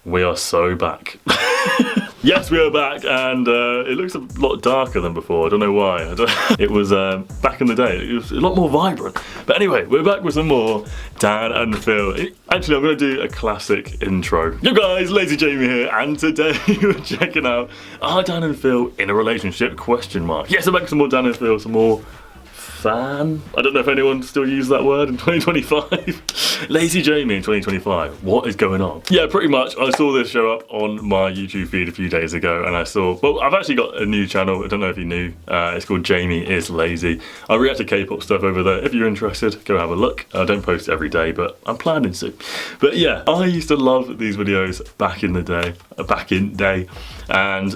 We are so back. Yes, we are back, and it looks a lot darker than before. I don't know why. It was back in the day. It was a lot more vibrant. But anyway, we're back with some more Dan and Phil. Actually, I'm going to do a classic intro. Yo guys, LazyJamie here, and today we're checking out, are Dan and Phil in a relationship? Question mark. Yes, I'm back with some more Dan and Phil, some more fan. I don't know if anyone still uses that word in 2025. LazyJamie in 2025. What is going on? Yeah, pretty much. I saw this show up on my YouTube feed a few days ago, and I saw, well, I've actually got a new channel. I don't know if you knew. It's called JamieIsLazy. I react to K-pop stuff over there. If you're interested, go have a look. I don't post every day, but I'm planning to. But yeah, I used to love these videos back in the day, and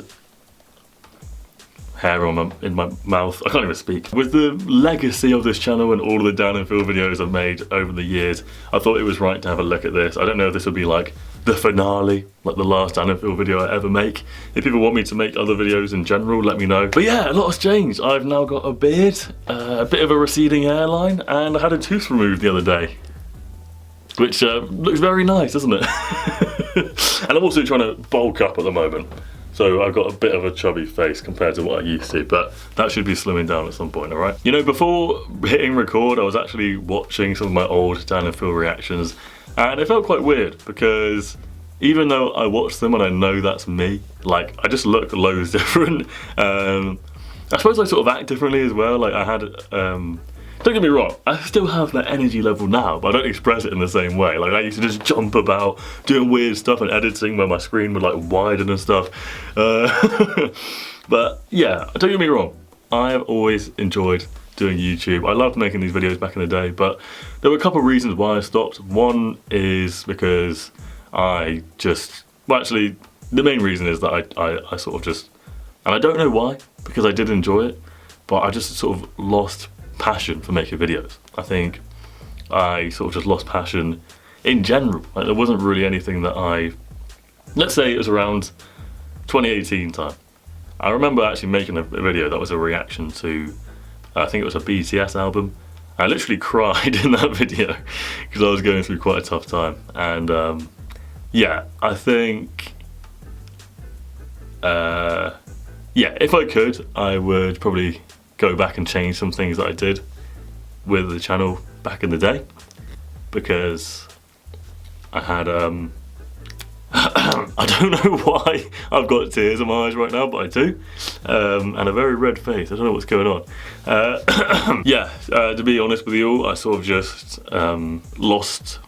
hair in my mouth. I can't even speak. With the legacy of this channel and all of the Dan and Phil videos I've made over the years, I thought it was right to have a look at this. I don't know if this will be like the finale, like the last Dan and Phil video I ever make. If people want me to make other videos in general, let me know. But yeah, a lot has changed. I've now got a beard, a bit of a receding hairline, and I had a tooth removed the other day, which looks very nice, doesn't it? And I'm also trying to bulk up at the moment. So I've got a bit of a chubby face compared to what I used to, but that should be slimming down at some point, all right? You know, before hitting record, I was actually watching some of my old Dan and Phil reactions, and it felt quite weird because even though I watch them and I know that's me, like, I just look loads different. I suppose I sort of act differently as well. Like, I had, don't get me wrong, I still have that energy level now, but I don't express it in the same way. Like, I used to just jump about, doing weird stuff and editing where my screen would like widen and stuff. But yeah, don't get me wrong, I have always enjoyed doing YouTube. I loved making these videos back in the day, but there were a couple of reasons why I stopped. One is because I just, well, actually, the main reason is that I sort of just, and I don't know why, because I did enjoy it, but I just sort of lost passion for making videos. I think I sort of just lost passion in general. Like, there wasn't really anything that let's say it was around 2018 time. I remember actually making a video that was a reaction to, I think it was a BTS album. I literally cried in that video because I was going through quite a tough time. And yeah, I think, yeah, if I could, I would probably go back and change some things that I did with the channel back in the day, because I had I don't know why I've got tears in my eyes right now, but I do, and a very red face. I don't know what's going on. Yeah, to be honest with you all, I sort of just lost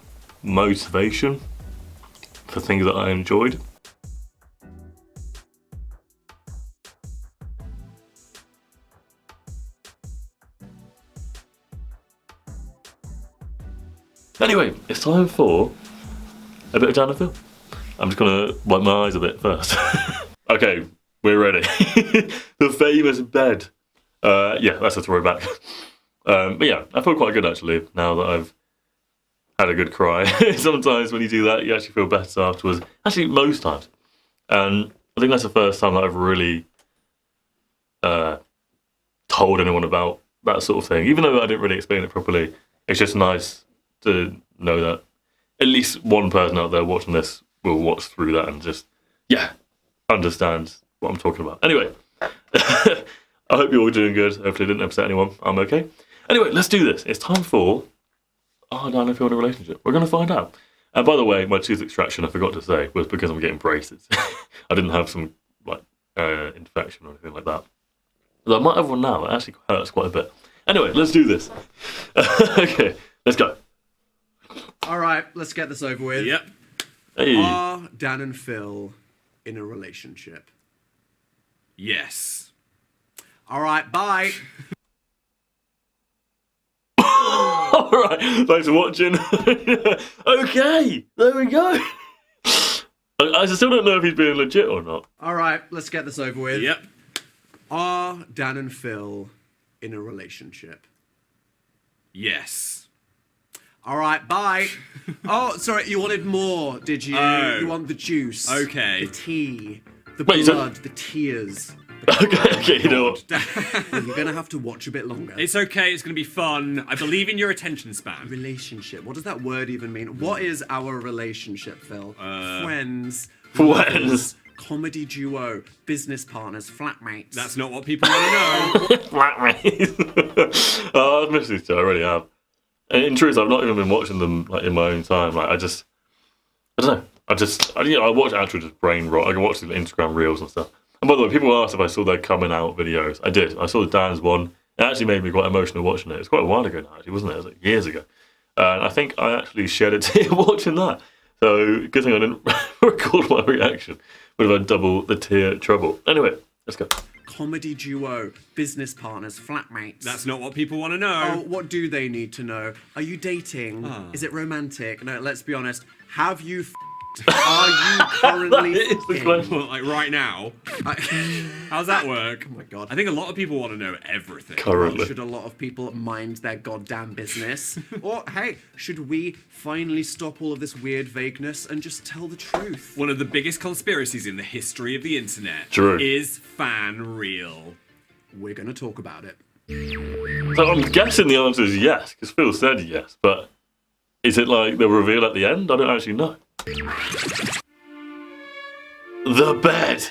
motivation for things that I enjoyed. Anyway, it's time for a bit of Dan and Phil. I'm just gonna wipe my eyes a bit first. Okay, we're ready. The famous bed. Yeah, that's a throwback. But yeah, I feel quite good actually, now that I've had a good cry. Sometimes when you do that, you actually feel better afterwards. Actually, most times. And I think that's the first time that I've really told anyone about that sort of thing. Even though I didn't really explain it properly, it's just nice to know that at least one person out there watching this will watch through that and just, yeah, understand what I'm talking about. Anyway, I hope you're all doing good. Hopefully I didn't upset anyone. I'm okay. Anyway, let's do this. It's time for, oh, Dan and Phil in a relationship. We're going to find out. And by the way, my tooth extraction, I forgot to say, was because I'm getting braces. I didn't have some like infection or anything like that. Although I might have one now. It actually hurts quite a bit. Anyway, let's do this. Okay, let's go. All right, let's get this over with. Yep. Hey. Are Dan and Phil in a relationship? Yes. All right, bye. All right, thanks for watching. Okay, there we go. I still don't know if he's being legit or not. All right, let's get this over with. Yep. Are Dan and Phil in a relationship? Yes. All right, bye. Oh, sorry, you wanted more, did you? Oh. You want the juice. Okay. The tea. The Wait, so- blood, the tears. Okay, you know what? Well, you're gonna have to watch a bit longer. It's okay, it's gonna be fun. I believe in your attention span. Relationship. What does that word even mean? What is our relationship, Phil? Friends. Friends. lovers, comedy duo, business partners, flatmates. That's not what people want to know. Flatmates. Oh, I've missed these two, I really have. And in truth, I've not even been watching them like in my own time. Like I don't know. I watch actual just brain rot. I can watch the Instagram reels and stuff. And by the way, people asked if I saw their coming out videos. I did. I saw the Dan's one. It actually made me quite emotional watching it. It's quite a while ago now, actually, wasn't it? It was like years ago. And I think I actually shed a tear watching that. So good thing I didn't record my reaction. Would have had double the tear trouble. Anyway, let's go. Comedy duo, business partners, flatmates. That's not what people want to know. Oh, what do they need to know? Are you dating? Is it romantic? No, let's be honest. Have you Are you currently It's the f***ing? question. Well, like right now. How's that work? Oh my god. I think a lot of people want to know everything. Currently. Should a lot of people mind their goddamn business? Or, hey, should we finally stop all of this weird vagueness and just tell the truth? One of the biggest conspiracies in the history of the internet True. is fan real. We're gonna talk about it. So I'm guessing the answer is yes, because Phil said yes, but is it like the reveal at the end? I don't actually know. The bed!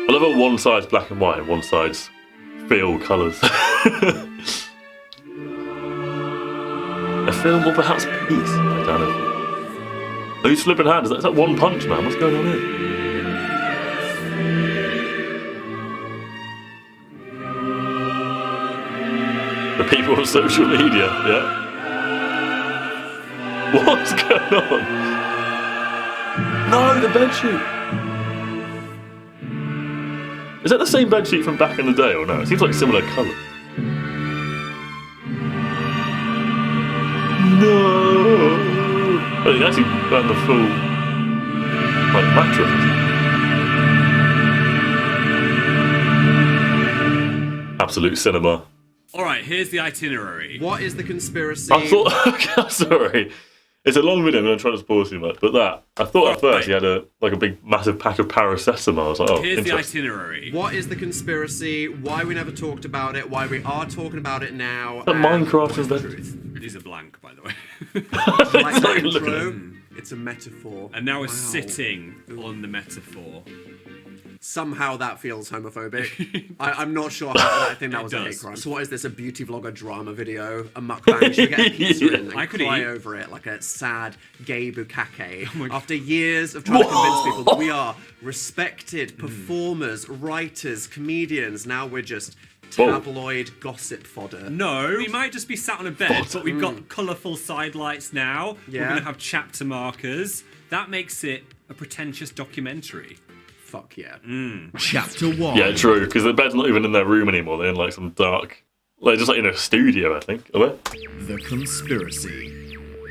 I love how one side's black and white and one side's Phil colours. A film or perhaps peace? I don't know. Who's flipping hands? Is that One Punch Man? What's going on here? The people on social media, yeah? What's going on? No, the bedsheet! Is that the same bedsheet from back in the day or no? It seems like similar colour. No! Oh, you actually found the full, like, mattress. Absolute cinema. Alright, here's the itinerary. What is the conspiracy? I thought, okay, sorry. It's a long video, I'm not trying to spoil too much, but I thought at first he had a big massive pack of paracetamol. I was like, oh, Here's the interesting. itinerary. What is the conspiracy? Why we never talked about it? Why we are talking about it now? That and Minecraft is the there. truth. These are blank, by the way. Like It's the not even looking at intro, it. it's a metaphor. And now we're Wow. sitting on the metaphor. Somehow that feels homophobic. I'm not sure how I think that was a hate does. crime. So what is this, a beauty vlogger drama video? A mukbang? Should we get a pizza in and I could cry eat. over it like a sad gay bukkake? my God. After years of trying to convince people that we are respected performers, writers, comedians, now we're just tabloid gossip fodder. No, we might just be sat on a bed, but we've got colourful sidelights now. We're Yeah. going to have chapter markers. That makes it a pretentious documentary. Fuck yeah. Chapter 1. Yeah, true, because the bed's not even in their room anymore. They're in like some dark, just like in a studio, I think. Are they? The Conspiracy.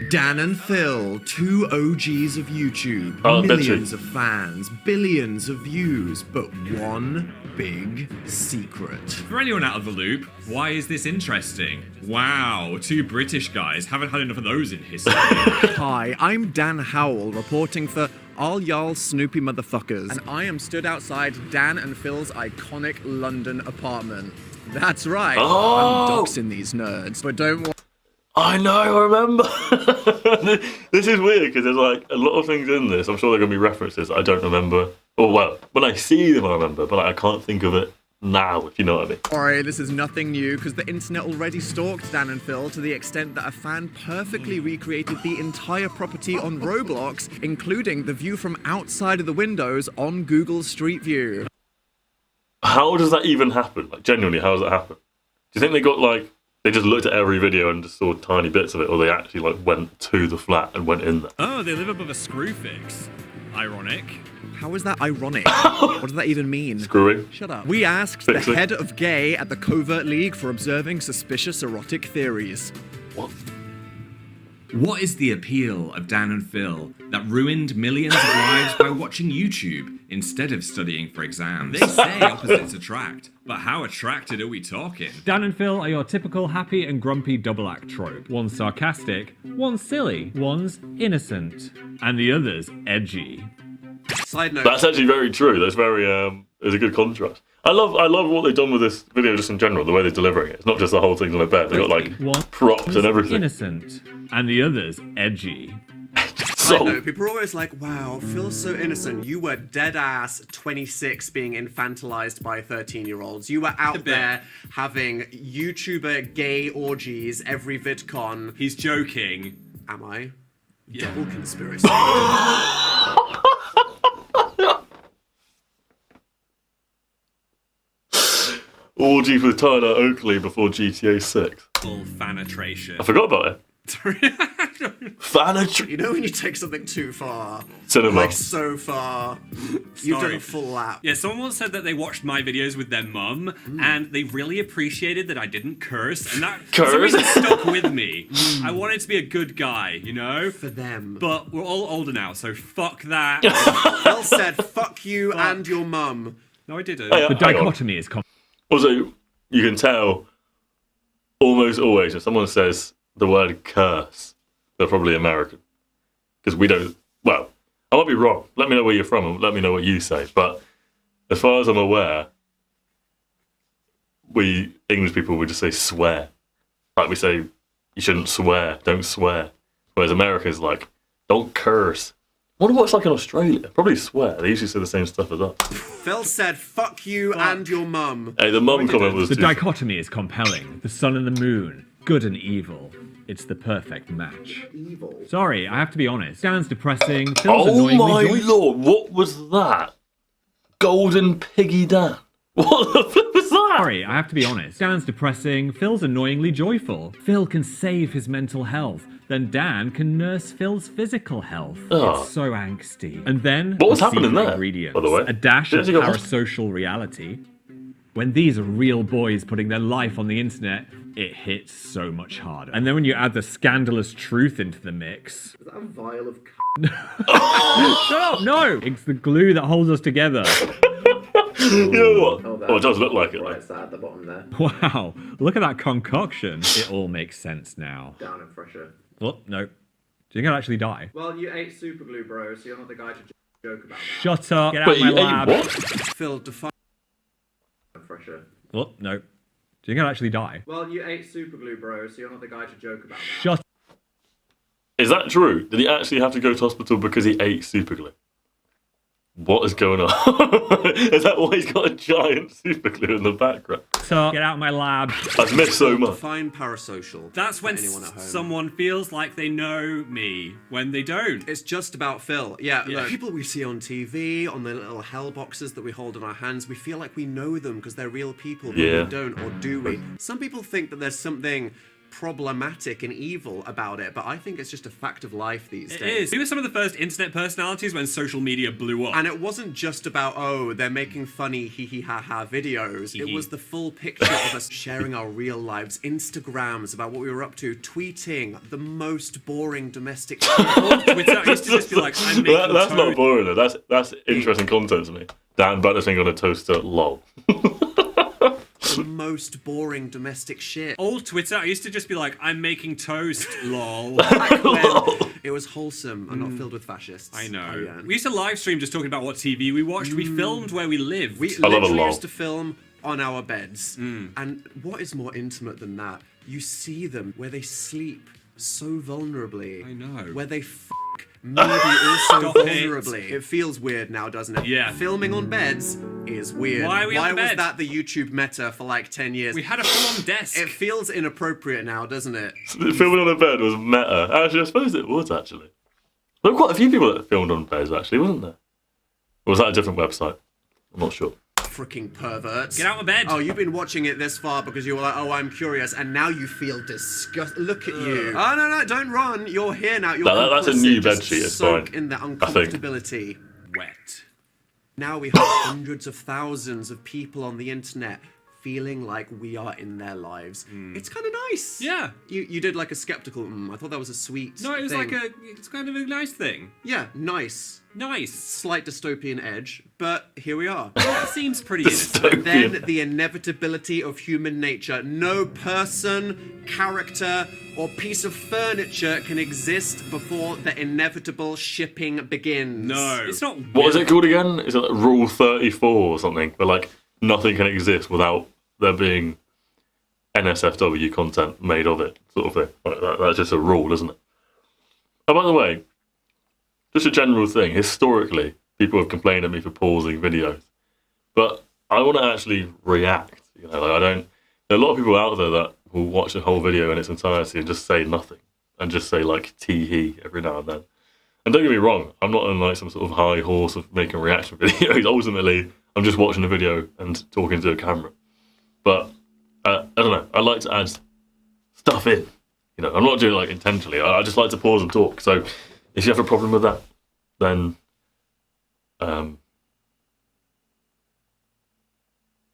Dan and Phil, two OGs of YouTube, Oh, I bet millions you. of fans, billions of views, but one big secret. For anyone out of the loop, why is this interesting? Wow, two British guys, haven't had enough of those in history. Hi, I'm Dan Howell, reporting for all y'all Snoopy motherfuckers. And I am stood outside Dan and Phil's iconic London apartment. That's right. Oh! I'm doxing these nerds. But don't worry. I know, I remember. This is weird because there's like a lot of things in this. I'm sure there are going to be references I don't remember. Or well, when I see them I remember, but I can't think of it now, if you know what I mean. Sorry, this is nothing new because the internet already stalked Dan and Phil to the extent that a fan perfectly recreated the entire property on Roblox, including the view from outside of the windows on Google Street View. How does that even happen? Like, genuinely, how does that happen? Do you think they just looked at every video and just saw tiny bits of it, or they actually went to the flat and went in there? Oh, they live above a screw fix. Ironic. How is that ironic? What does that even mean? Screwing? Shut up. We asked Fix the it. head of gay at the Covert League for observing suspicious erotic theories. What? What is the appeal of Dan and Phil that ruined millions of lives by watching YouTube instead of studying for exams? They say opposites attract, but how attracted are we talking? Dan and Phil are your typical happy and grumpy double act trope. One's sarcastic, one's silly, one's innocent, and the other's edgy. Side note. That's actually very true. That's very there's a good contrast. I love what they've done with this video just in general, the way they're delivering it. It's not just the whole thing on a bed. They've got like One props and everything. innocent, and the other's edgy. Side So note, people are always like, wow, Phil's so innocent. You were dead ass 26 being infantilized by 13-year-olds. You were out there having YouTuber gay orgies every VidCon. He's joking. Am I? Yeah. Double conspiracy. orgy with Tyler Oakley before GTA 6. Full fanatration. I forgot about it. Fanatration. You know when you take something too far? Cinema. Like so far. You've done Sorry. a full lap. Yeah, someone once said that they watched my videos with their mum, and they really appreciated that I didn't curse, and that for some reason stuck with me. I wanted to be a good guy, you know? For them. But we're all older now, so fuck that. Phil said, fuck you and your mum. No, I didn't. Hey, The hang on. dichotomy is Also, you can tell almost always if someone says the word curse, they're probably American. Because we don't, well, I might be wrong. Let me know where you're from and let me know what you say. But as far as I'm aware, we English people would just say swear. Like we say, you shouldn't swear, don't swear. Whereas America's like, don't curse. I wonder what it's like in Australia. Probably swear. They usually say the same stuff as us. Phil said, fuck you and your mum. Hey, the mum comment was The too... dichotomy is compelling. The sun and the moon, good and evil. It's the perfect match. Evil. Sorry, I have to be honest. Dan's depressing. Phil's Oh annoyingly my joyful. lord, what was that? Golden Piggy Dan. What the flip was that? Sorry, I have to be honest. Dan's depressing. Phil's annoyingly joyful. Phil can save his mental health. Then Dan can nurse Phil's physical health. Oh. It's so angsty. And then What was the happening secret there, ingredients, by the way? a dash Did of you go- parasocial reality. When these are real boys putting their life on the internet, it hits so much harder. And then when you add the scandalous truth into the mix. Is that a vial of Shut up! No! It's the glue that holds us together. You know what? Oh, it does look like it. Like. that at the bottom there. Wow, look at that concoction. It all makes sense now. Down and fresher. Oh, no. Do you think I'll actually die? Well, you ate super glue, bro, so you're not the guy to joke about that. Shut up. Get out Wait, of my you ate lab. what? Phil, define fresher. Oh, no. Do you think I'll actually die? Well, you ate super glue, bro, so you're not the guy to joke about that. Shut Is that true? Did he actually have to go to hospital because he ate super glue? What is going on? Is that why he's got a giant super glue in the background? up. Get out of my lab. I've missed so much. Define parasocial. That's when for anyone at home. someone feels like they know me when they don't. It's just about Phil. Yeah, Yeah. look, people we see on TV, on the little hell boxes that we hold in our hands, we feel like we know them because they're real people, but Yeah. we don't, or do we? Some people think that there's something problematic and evil about it, but I think it's just a fact of life these It days. is. We were some of the first internet personalities when social media blew up. And it wasn't just about, oh, they're making funny hee hee ha ha videos. It was the full picture of us sharing our real lives, Instagrams about what we were up to, tweeting the most boring domestic shit. On Twitter, I used to just be like, I'm making That's not toast. boring though. That's interesting content to me. Dan balancing on a toaster, lol. The most boring domestic shit. Old Twitter, I used to just be like, I'm making toast, lol. Back when it was wholesome and not filled with fascists. I know. Oh, yeah. We used to live stream just talking about what TV we watched. We filmed where we lived. We I love a literally lol. used to film on our beds. And what is more intimate than that? You see them where they sleep so vulnerably. I know. Where they maybe also Stop it. vulnerably. It feels weird now, doesn't it? Yeah. Filming on beds is weird. Why are we on was bed? that the YouTube meta for like 10 years? We had a full-on desk. It feels inappropriate now, doesn't it? Filming on a bed was meta. Actually, I suppose it was actually. There were quite a few people that filmed on beds actually, wasn't there? Or was that a different website? I'm not sure. Freaking perverts. Get out of bed. Oh, you've been watching it this far because you were like, oh, I'm curious, and now you feel disgust. Look at you. Oh, no, don't run. You're here now. You're That's a new complicit. bed Just sheet, it's soak fine, in the I think. uncomfortability. Wet. Now we have hundreds of thousands of people on the internet feeling like we are in their lives. It's kind of nice. Yeah. You did like a skeptical. I thought that was a sweet. No, it was thing. it's kind of a nice thing. Yeah, nice. Nice. Slight dystopian edge, but here we are. That seems pretty innocent. But then the inevitability of human nature. No person, character, or piece of furniture can exist before the inevitable shipping begins. No, it's not. What is it called again? Is it like Rule 34 or something? Where like nothing can exist without there being NSFW content made of it, sort of thing. Like that's just a rule, isn't it? Oh, by the way, just a general thing. Historically, people have complained at me for pausing videos, but I want to actually react. You know, like I don't. There are a lot of people out there that will watch the whole video in its entirety and just say nothing and just say like tee hee every now and then. And don't get me wrong, I'm not on like some sort of high horse of making reaction videos. Ultimately, I'm just watching a video and talking to a camera. But I don't know. I like to add stuff in. You know, I'm not doing it like intentionally. I just like to pause and talk. So if you have a problem with that, then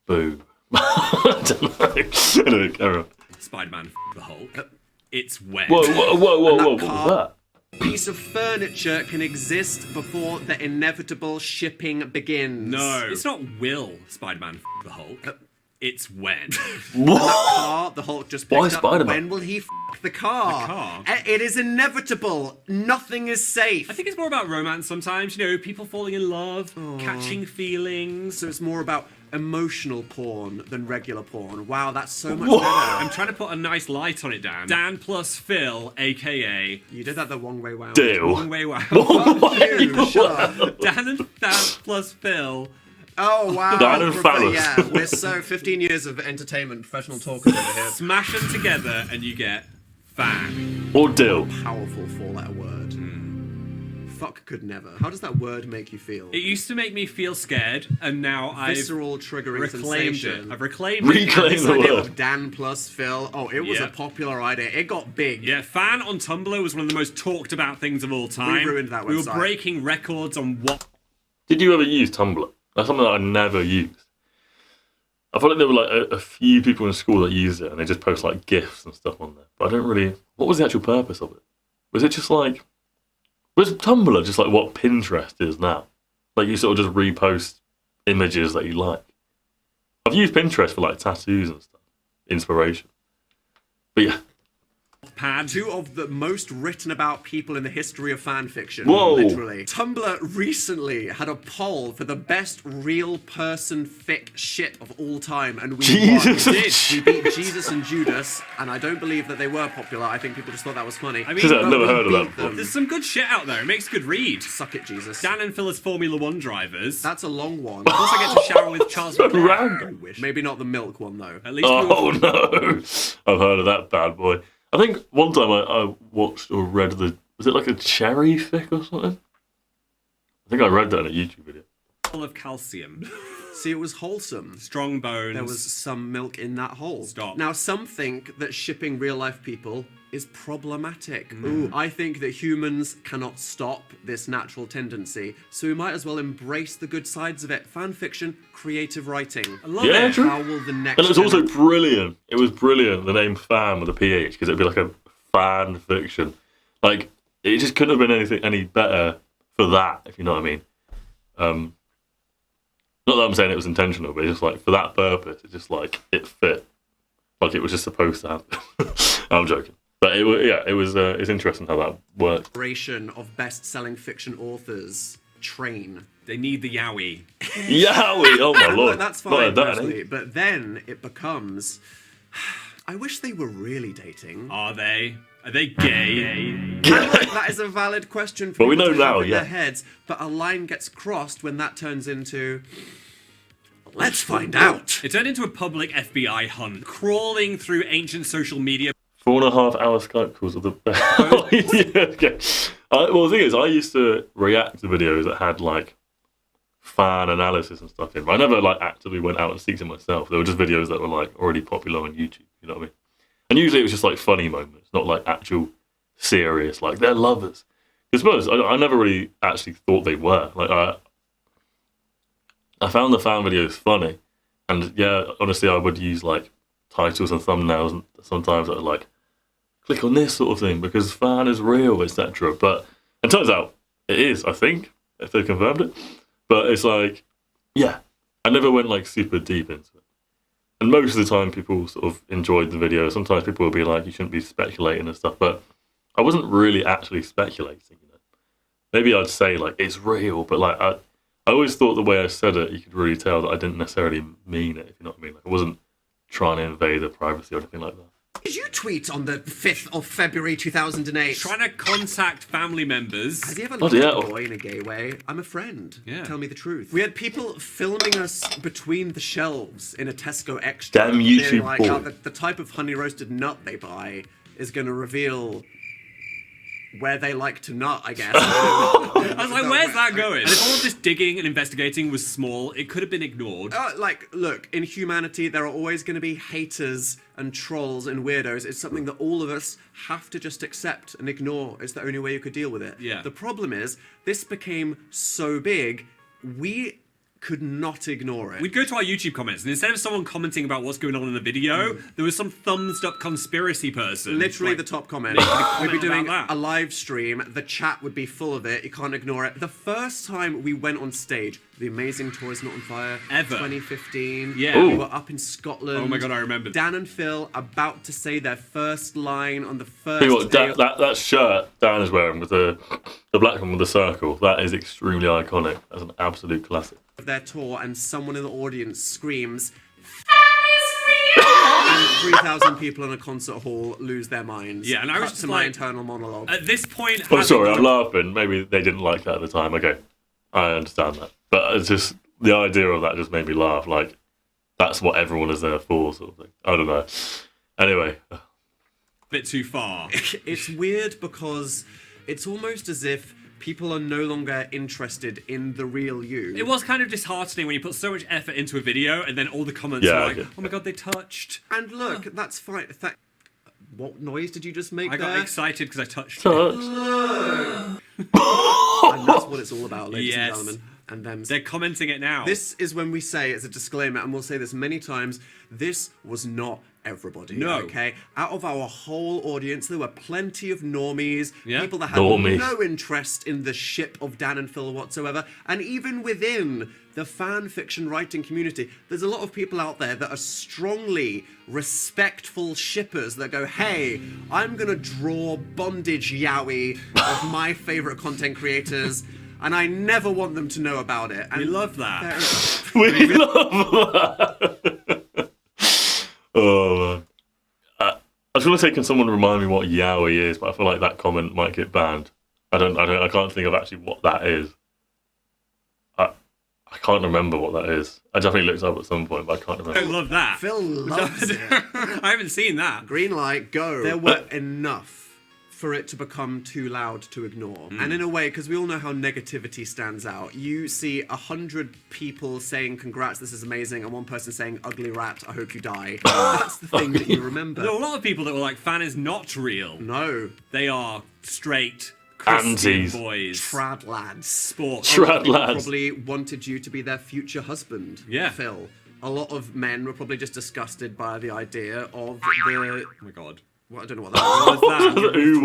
boo. I don't know. Anyway, carry on. Spider-Man the Hulk. It's wet. Whoa! What was that? Piece of furniture can exist before the inevitable shipping begins. No, it's not will Spider-Man the Hulk. It's when. Car the Hulk just picked Why up. Spider-Man? When will he the car? The car? It is inevitable. Nothing is safe. I think it's more about romance sometimes. You know, people falling in love, catching feelings. So it's more about emotional porn than regular porn. Wow, that's so much better. I'm trying to put a nice light on it, Dan. Dan plus Phil, aka You did that the wrong way round. Deal. Wrong Way Wow. You, shut up. Dan and Dan plus Phil. Oh, wow. Dan and Phallus. Yeah, we're so 15 years of entertainment, professional talkers over here. Smash them together and you get fan. Or dill. Powerful four-letter word. Fuck could never. How does that word make you feel? It used to make me feel scared, and now Visceral, triggering reclaimed sensation. it. I've reclaimed it. Reclaimed This the idea word. of Dan plus Phil. Oh, it was Yeah. a popular idea. It got big. Yeah, fan on Tumblr was one of the most talked about things of all time. ruined that We were website. breaking records on what. Did you ever use Tumblr? That's something that I never used. I felt like there were like a few people in school that used it and they just post like GIFs and stuff on there. But I don't really. What was the actual purpose of it? Was it just like. Was Tumblr just like what Pinterest is now? Like you sort of just repost images that you like. I've used Pinterest for like tattoos and stuff. Inspiration. But yeah. Pad. Two of the most written about people in the history of fan fiction. Whoa. Literally. Tumblr recently had a poll for the best real person fic shit of all time, and we Jesus. won. We did. We beat Jesus and Judas, and I don't believe that they were popular. I think people just thought that was funny. I mean, Because I've but never we heard of that beat before. them. There's some good shit out there. It makes a good read. Suck it, Jesus. Dan and Phil as Formula One drivers. That's a long one. Of course, I get to shower with Charles. Random. Maybe not the milk one, though. At least we were Oh no! I've heard of that bad boy. I think one time I watched or read was it like a cherry fic or something? I think I read that in a YouTube video. full of calcium, See, it was wholesome. strong bones. There was some milk in that hole. Stop. Now, some think that shipping real life people is problematic. Ooh, I think that humans cannot stop this natural tendency, so we might as well embrace the good sides of it. Fan fiction, creative writing. I love Yeah, it. true. How will the next And it was also gener- brilliant. It was brilliant, the name fan with a PH, because it'd be like a fan fiction. Like, it just couldn't have been anything any better for that, if you know what I mean. Not that I'm saying it was intentional, but it's just like, for that purpose, it's just like, it fit. Like it was just supposed to happen. I'm joking. But it was, yeah, it was, it's interesting how that worked. generation of best-selling fiction authors train. They need the yowie. Yowie! Oh my And lord. look, that's Not fine, like that, personally, eh? but then it becomes... I wish they were really dating. Are they? Are they gay? And look, that is a valid question for But we people know to have now, in yeah. their heads, but a line gets crossed when that turns into... Let's find out. It turned into a public FBI hunt, crawling through ancient social media. 4.5 hour Skype calls are the best. Yeah, okay. Well, the thing is, I used to react to videos that had like fan analysis and stuff in. But I never like actively went out and seeked it myself. They were just videos that were like already popular on YouTube. You know what I mean? And usually it was just like funny moments, not like actual serious, like they're lovers. Because I never really actually thought they were. Like I found the fan videos funny, and yeah, honestly, I would use like titles and thumbnails and sometimes that are like, click on this sort of thing because fan is real, etc. But it turns out it is, I think, if they confirmed it. But it's like, yeah, I never went like super deep into it. And most of the time people sort of enjoyed the video. Sometimes people will be like, you shouldn't be speculating and stuff, but I wasn't really actually speculating, you know. Maybe I'd say like, it's real, but like, I always thought the way I said it, you could really tell that I didn't necessarily mean it, if you know what I mean. Like, I wasn't trying to invade their privacy or anything like that. Did you tweet on the 5th of February 2008? Trying to contact family members. Has he ever Bloody loved a hell. boy in a gay way? I'm a friend. Yeah. Tell me the truth. We had people filming us between the shelves in a Tesco Extra. Damn being YouTube like, boy. oh, the type of honey roasted nut they buy is going to reveal where they like to nut, I guess. I was like, where's that going? And if all of this digging and investigating was small, it could have been ignored. Like, look, in humanity, there are always going to be haters and trolls and weirdos. It's something that all of us have to just accept and ignore. It's the only way you could deal with it. Yeah. The problem is, this became so big, we could not ignore it. We'd go to our YouTube comments, and instead of someone commenting about what's going on in the video, there was some thumbs-up conspiracy person. Literally like, the top comment. making a We'd comment be doing about that. a live stream. The chat would be full of it. You can't ignore it. The first time we went on stage, The Amazing Toys Not on Fire, Ever. 2015. Yeah. We were up in Scotland. Oh my God, I remember. Dan and Phil about to say their first line on the first Tell you what, day. that shirt Dan is wearing with the black one with the circle, that is extremely iconic. That's an absolute classic. Of their tour, and someone in the audience screams, and 3,000 people in a concert hall lose their minds. Yeah, and I was Cut just to my like- internal monologue. At this point... Oh, having sorry, I'm gone- laughing. Maybe they didn't like that at the time. Okay, I understand that. But it's just, the idea of that just made me laugh. Like, that's what everyone is there for, sort of thing. I don't know. Anyway. Bit too far. It's weird because it's almost as if people are no longer interested in the real you. It was kind of disheartening when you put so much effort into a video and then all the comments Yeah, were like, okay. oh my God, they touched. And look, that's fine. What noise did you just make I got there? excited because I touched it. Touch. And that's what it's all about, ladies Yes. and gentlemen. And them. They're commenting it now. This is when we say, as a disclaimer, and we'll say this many times, this was not everybody. No. Okay? Out of our whole audience, there were plenty of normies, Yeah. people that had Normies. no interest in the ship of Dan and Phil whatsoever. And even within the fan fiction writing community, there's a lot of people out there that are strongly respectful shippers that go, hey, I'm gonna draw bondage yaoi of my favorite content creators. And I never want them to know about it. And We love that. We love that. Oh, man. I was going to say, can someone remind me what yaoi is? But I feel like that comment might get banned. I can't think of actually what that is. I can't remember what that is. I definitely looked up at some point, but I can't I remember. love that. Phil loves it. I haven't seen that. Green light, go. There were enough for it to become too loud to ignore. And in a way, because we all know how negativity stands out, you see 100 people saying, congrats, this is amazing, and one person saying, ugly rat, I hope you die. That's the thing that you remember. There were a lot of people that were like, fan is not real. No. They are straight Christian Antis. boys. Trad lads. Sports. Trad People lads. probably wanted you to be their future husband, Yeah. Phil. A lot of men were probably just disgusted by the idea of the... Oh my God. Well, I don't know what that was. What was that? Ooh,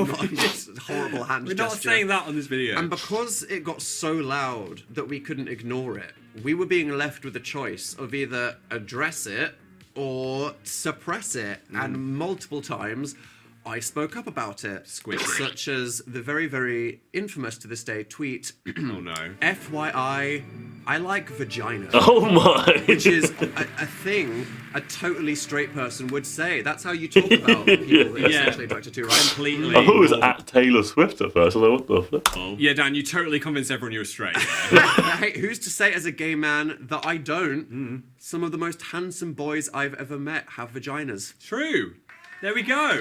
woo. I'm just horrible hand We're not gesture. saying that on this video. And because it got so loud that we couldn't ignore it, we were being left with a choice of either address it or suppress it. And multiple times, I spoke up about it. Squidward. Such as the very, very infamous to this day tweet, Oh no. FYI, I like vagina. Oh my. Which is a thing a totally straight person would say. That's how you talk about people that you're Yeah. sexually attracted to, right? Completely. I thought it was at Taylor Swift at first. I was like, what the fuck? Yeah, Dan, you totally convinced everyone you were straight. Hey, who's to say as a gay man that I don't? Some of the most handsome boys I've ever met have vaginas. True. There we go.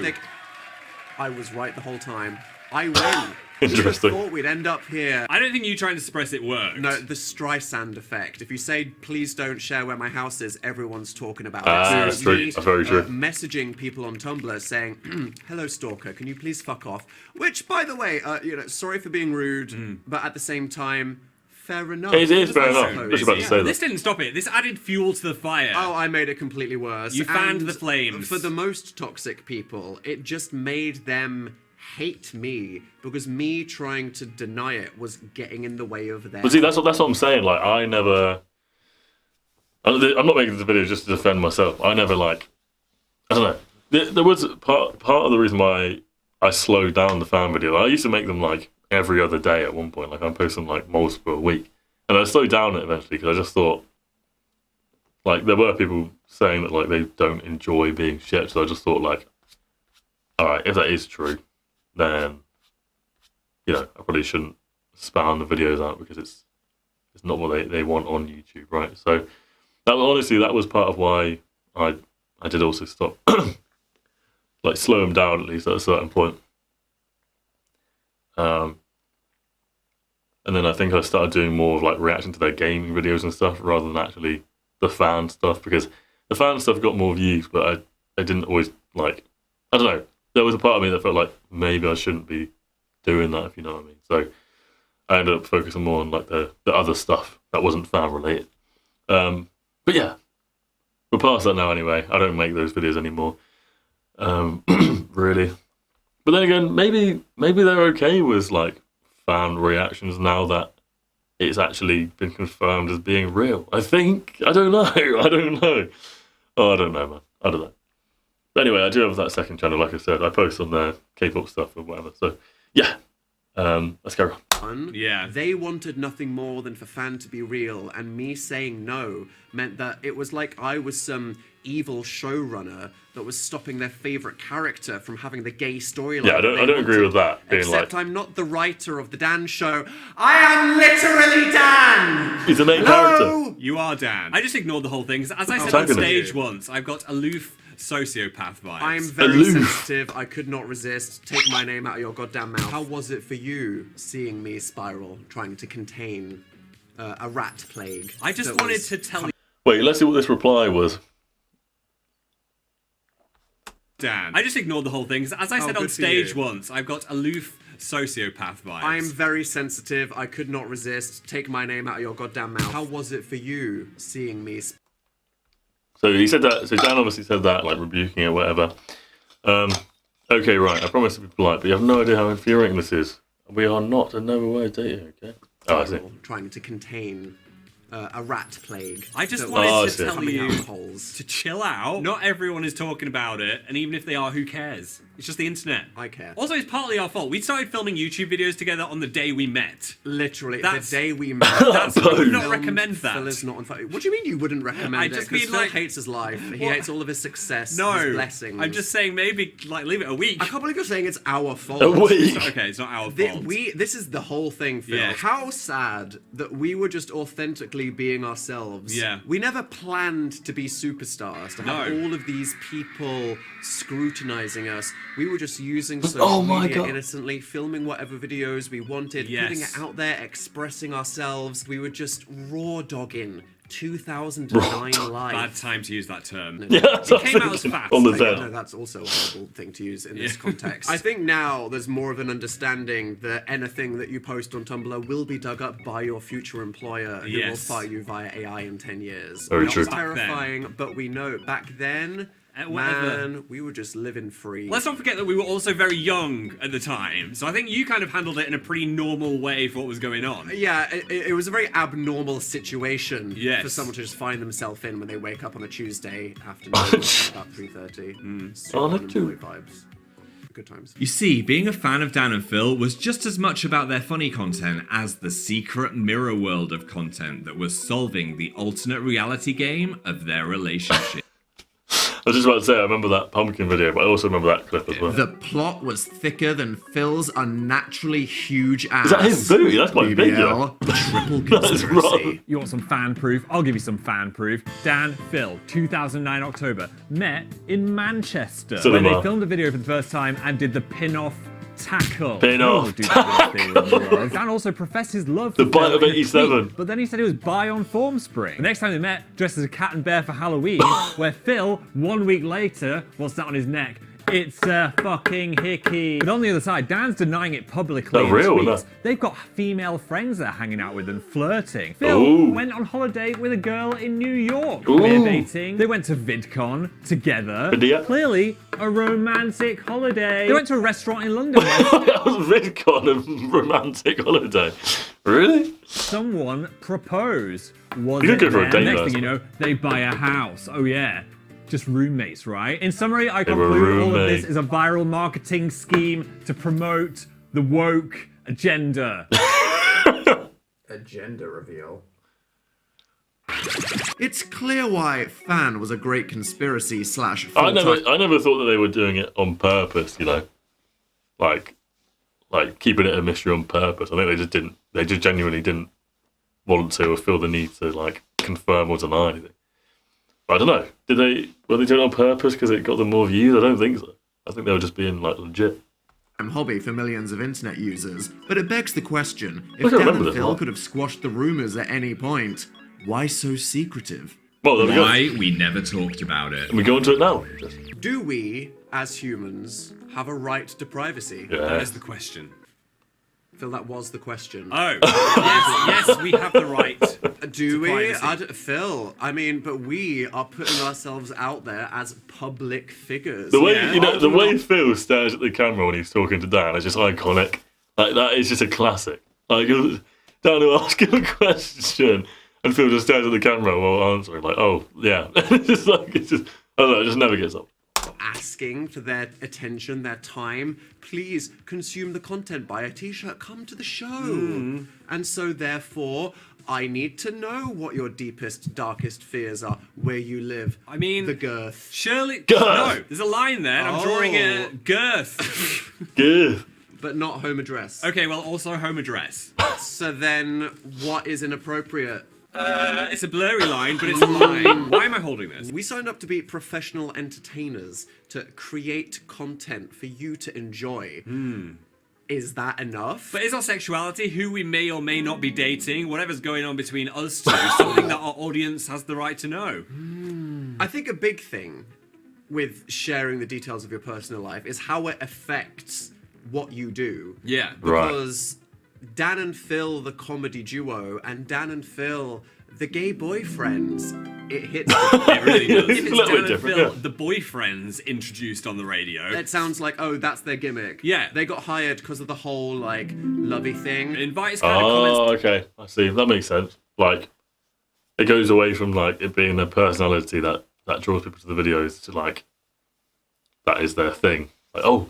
I was right the whole time. I win. Interesting. Who thought we'd end up here? I don't think you trying to suppress it worked. No, the Streisand effect. If you say, please don't share where my house is, everyone's talking about Ah, it. that's true. me, That's very true. Messaging people on Tumblr saying, hello, stalker, can you please fuck off? Which, by the way, sorry for being rude, but at the same time, fair enough. It is fair I enough. suppose. I was about to say that. This didn't stop it. This added fuel to the fire. Oh, I made it completely worse. You fanned And the flames. For the most toxic people, it just made them hate me because me trying to deny it was getting in the way of their. But see, that's what I'm saying. Like, I never. I'm not making this video just to defend myself. I never I don't know. There was part of the reason why I slowed down the fan video. I used to make them like every other day at one point. Like I'm posting like multiple a week, and I slowed down it eventually because I just thought like there were people saying that like they don't enjoy being shit. So I just thought like, all right, if that is true, then I probably shouldn't spam the videos out because it's not what they want on YouTube, right? So that was part of why I did also stop, like slow them down at least at a certain point. And then I think I started doing more of like reacting to their gaming videos and stuff rather than actually the fan stuff, because the fan stuff got more views, but I didn't always like, I don't know. There was a part of me that felt like maybe I shouldn't be doing that, if you know what I mean. So I ended up focusing more on like the other stuff that wasn't fan related. But yeah, we're past that now anyway. I don't make those videos anymore, really. But then again, maybe they're okay with like fan reactions now that it's actually been confirmed as being real. I think. I don't know. I don't know. Oh, I don't know, man. I don't know. But anyway, I do have that second channel. Like I said, I post on there K-pop stuff or whatever. So yeah, let's go on. Yeah. They wanted nothing more than for fan to be real, and me saying no meant that it was like I was some evil showrunner that was stopping their favorite character from having the gay storyline. Yeah, I don't agree with that. Being Except like, I'm not the writer of the Dan show. I am literally Dan! he's the main character. You are Dan. I just ignored the whole thing. 'Cause as I said on Antagonist. stage once, I've got aloof sociopath vibes. I'm very Aloof. sensitive. I could not resist. Take my name out of your goddamn mouth. How was it for you seeing me spiral, trying to contain a rat plague? I just that wanted was to tell you, Wait, let's see what this reply was. Dan. I just ignored the whole thing. 'Cause as I said on good for stage you. once, I've got aloof sociopath vibes. I'm very sensitive. I could not resist. Take my name out of your goddamn mouth. How was it for you seeing me So he said that. So Dan obviously said that, like rebuking it, whatever. Okay, right. I promise to be polite, but you have no idea how infuriating this is. We are not in no way dating. Okay. Oh, I see. spiral, trying to contain a rat plague? I just that wanted I was to see. tell coming you out of holes. to chill out. Not everyone is talking about it, and even if they are, who cares? It's just the internet. I care. Also, it's partly our fault. We started filming YouTube videos together on the day we met. Literally, That's- the day we met. That's I would not Film recommend that. Phil is not on fire. What do you mean you wouldn't recommend I it? just Because mean, Phil like- hates his life. He What? hates all of his success, No, his blessings. I'm just saying maybe like leave it a week. I can't believe you're saying it's our fault. A week. Okay, it's not our Th- fault. This is the whole thing, Phil. Yeah. How sad that we were just authentically being ourselves. Yeah. We never planned to be superstars, to have No. all of these people scrutinizing us. We were just using social Oh my media God. innocently, filming whatever videos we wanted, putting it Yes. out there, expressing ourselves. We were just raw dogging 2009 Bad live. time to use that term. Yeah, that's It what I came was out as thinking. fast. On the No, bed. that's also a horrible thing to use in this Yeah. context. I think now there's more of an understanding that anything that you post on Tumblr will be dug up by your future employer who will Yes. fire you via AI in 10 years. Very Not true. terrifying, but we know back then, Whatever. man, we were just living free. Let's not forget that we were also very young at the time, so I think you kind of handled it in a pretty normal way for what was going on. Yeah, it was a very abnormal situation Yes. for someone to just find themselves in when they wake up on a Tuesday afternoon at about 3:30. Super On a unemployed vibes. Good times. You see, being a fan of Dan and Phil was just as much about their funny content as the secret mirror world of content that was solving the alternate reality game of their relationship. I was just about to say, I remember that pumpkin video, but I also remember that clip as well. The plot was thicker than Phil's unnaturally huge ass. Is that his booty? That's quite big, BBL, triple That is conspiracy. wrong. You want some fan proof? I'll give you some fan proof. Dan, Phil, 2009 October, met in Manchester when Cinema. they filmed a video for the first time and did the pin-off tackle. Pin No one off would do that with a thing in love. Dan also professed his love for The bite Phil of in a 87. tweet, but then he said he was bi on Form Spring. The next time they met, dressed as a cat and bear for Halloween, where Phil, 1 week later, was sat on his neck It's a fucking hickey. But on the other side, Dan's denying it publicly. That's real, in isn't tweets. it? They've got female friends they're hanging out with and flirting. Phil Ooh. went on holiday with a girl in New York. Ooh. Queer dating. They went to VidCon together. Vidya? Clearly, a romantic holiday. They went to a restaurant in London where That was VidCon and romantic holiday. Really? someone proposed. Was You could it go for a there? date Next there, thing you know, they buy a house. Oh yeah. Just roommates, right? In summary, I They were conclude all of this roommates. is a viral marketing scheme to promote the woke agenda. Agenda reveal. It's clear why Fan was a great conspiracy slash I full-time- never thought that they were doing it on purpose, you know, like keeping it a mystery on purpose. I think they just didn't. They just genuinely didn't want to or feel the need to like confirm or deny anything. But I don't know. Were they doing it on purpose because it got them more views? I don't think so. I think they were just being like legit. hobby for millions of internet users, but it begs the question, I if don't Dan remember and this Phil one. could have squashed the rumours at any point, why so secretive? Well, there we go. Why we never talked about it. Can we go into it now? Do we, as humans, have a right to privacy? Yeah. That is the question. Phil, that was the question. Oh, yes, we have the right. Do we? privacy. Phil, I mean, but we are putting ourselves out there as public figures. The way Yeah. the way Phil stares at the camera when he's talking to Dan is just iconic. Like that is just a classic. Like Dan will ask him a question and Phil just stares at the camera while answering. Like, oh yeah, it's just I don't know, it just never gets up. Asking for their attention, their time. Please consume the content, buy a t-shirt, come to the show. And so therefore, I need to know what your deepest, darkest fears are, where you live. I mean, the girth. Surely, Girth. no. There's a line there, and I'm drawing a girth. Good. But not home address. Okay, well, also home address. So then, what is inappropriate? It's a blurry line, but it's a line. Why am I holding this? We signed up to be professional entertainers, to create content for you to enjoy. Is that enough? But is our sexuality, who we may or may not be dating, whatever's going on between us two, something that our audience has the right to know? I think a big thing with sharing the details of your personal life is how it affects what you do. Yeah. Right. Because Dan and Phil, the comedy duo, and Dan and Phil, the gay boyfriends, it hits. It really does. It's If a it's little bit Dan and different, Phil, yeah. the boyfriends introduced on the radio. It sounds like, oh, that's their gimmick. Yeah. They got hired because of the whole, like, lovey thing. Invites kind of Oh, comments. okay. I see. That makes sense. Like, it goes away from like it being their personality that draws people to the videos to like that is their thing. Like, oh,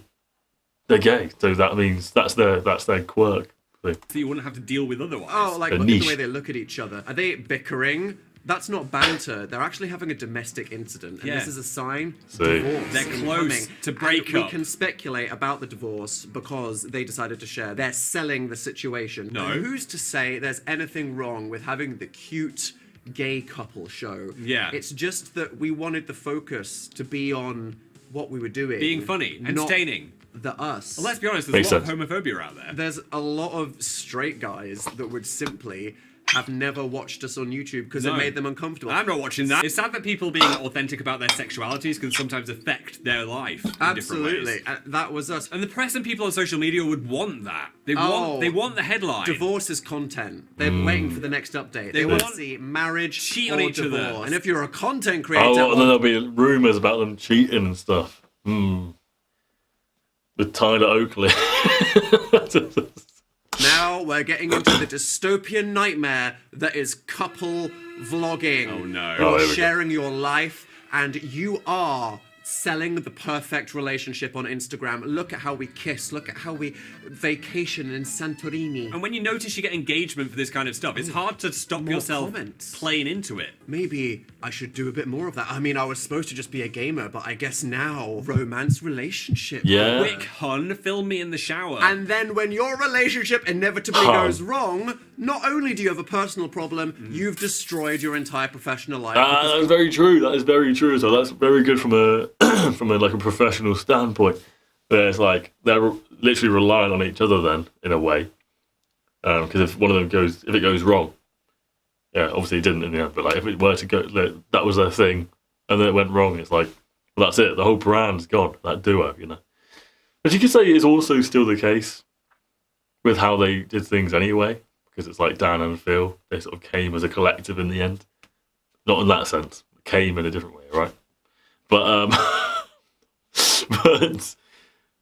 they're gay, so that means that's their quirk thing. So you wouldn't have to deal with otherwise. Oh, like, A look at niche. the way they look at each other. Are they bickering? That's not banter. They're actually having a domestic incident. And Yeah. this is a sign. See. Divorce They're incoming. close to break And up. We can speculate about the divorce because they decided to share. They're selling the situation. No. And who's to say there's anything wrong with having the cute gay couple show? Yeah. It's just that we wanted the focus to be on what we were doing. Being funny, not entertaining. The us. Well, let's be honest, there's Makes a lot sense. of homophobia out there. There's a lot of straight guys that would simply have never watched us on YouTube because No. it made them uncomfortable. I'm not watching that. It's sad that people being authentic about their sexualities can sometimes affect their life in different Absolutely. ways. That was us. And the press and people on social media would want that. They Oh. want the headline. Divorce is content. They're waiting for the next update. They want want to see marriage cheat or on each other. divorce. And if you're a content creator, Oh, and then there'll be rumours about them cheating and stuff. With Tyler Oakley. now we're getting into the dystopian nightmare that is couple vlogging. Oh, no. You're Oh, here we go. sharing your life and you are selling the perfect relationship on Instagram. Look at how we kiss. Look at how we vacation in Santorini. And when you notice you get engagement for this kind of stuff, it's hard to stop More yourself comments. playing into it. Maybe I should do a bit more of that. I mean, I was supposed to just be a gamer, but I guess now romance relationship. Yeah. Quick, hun, film me in the shower. And then when your relationship inevitably Huh. goes wrong, not only do you have a personal problem, you've destroyed your entire professional life. That is very true. That is very true. So that's very good from a like a professional standpoint. Where it's like they're literally relying on each other then in a way. Because if one of them if it goes wrong, yeah, obviously it didn't in the end. But like if it were to go, like, that was their thing, and then it went wrong. It's like Well, that's it. The whole brand's gone. That duo, you know. But you could say it's also still the case with how they did things anyway, because it's like Dan and Phil. They sort of came as a collective in the end. Not in that sense. Came in a different way, right? But but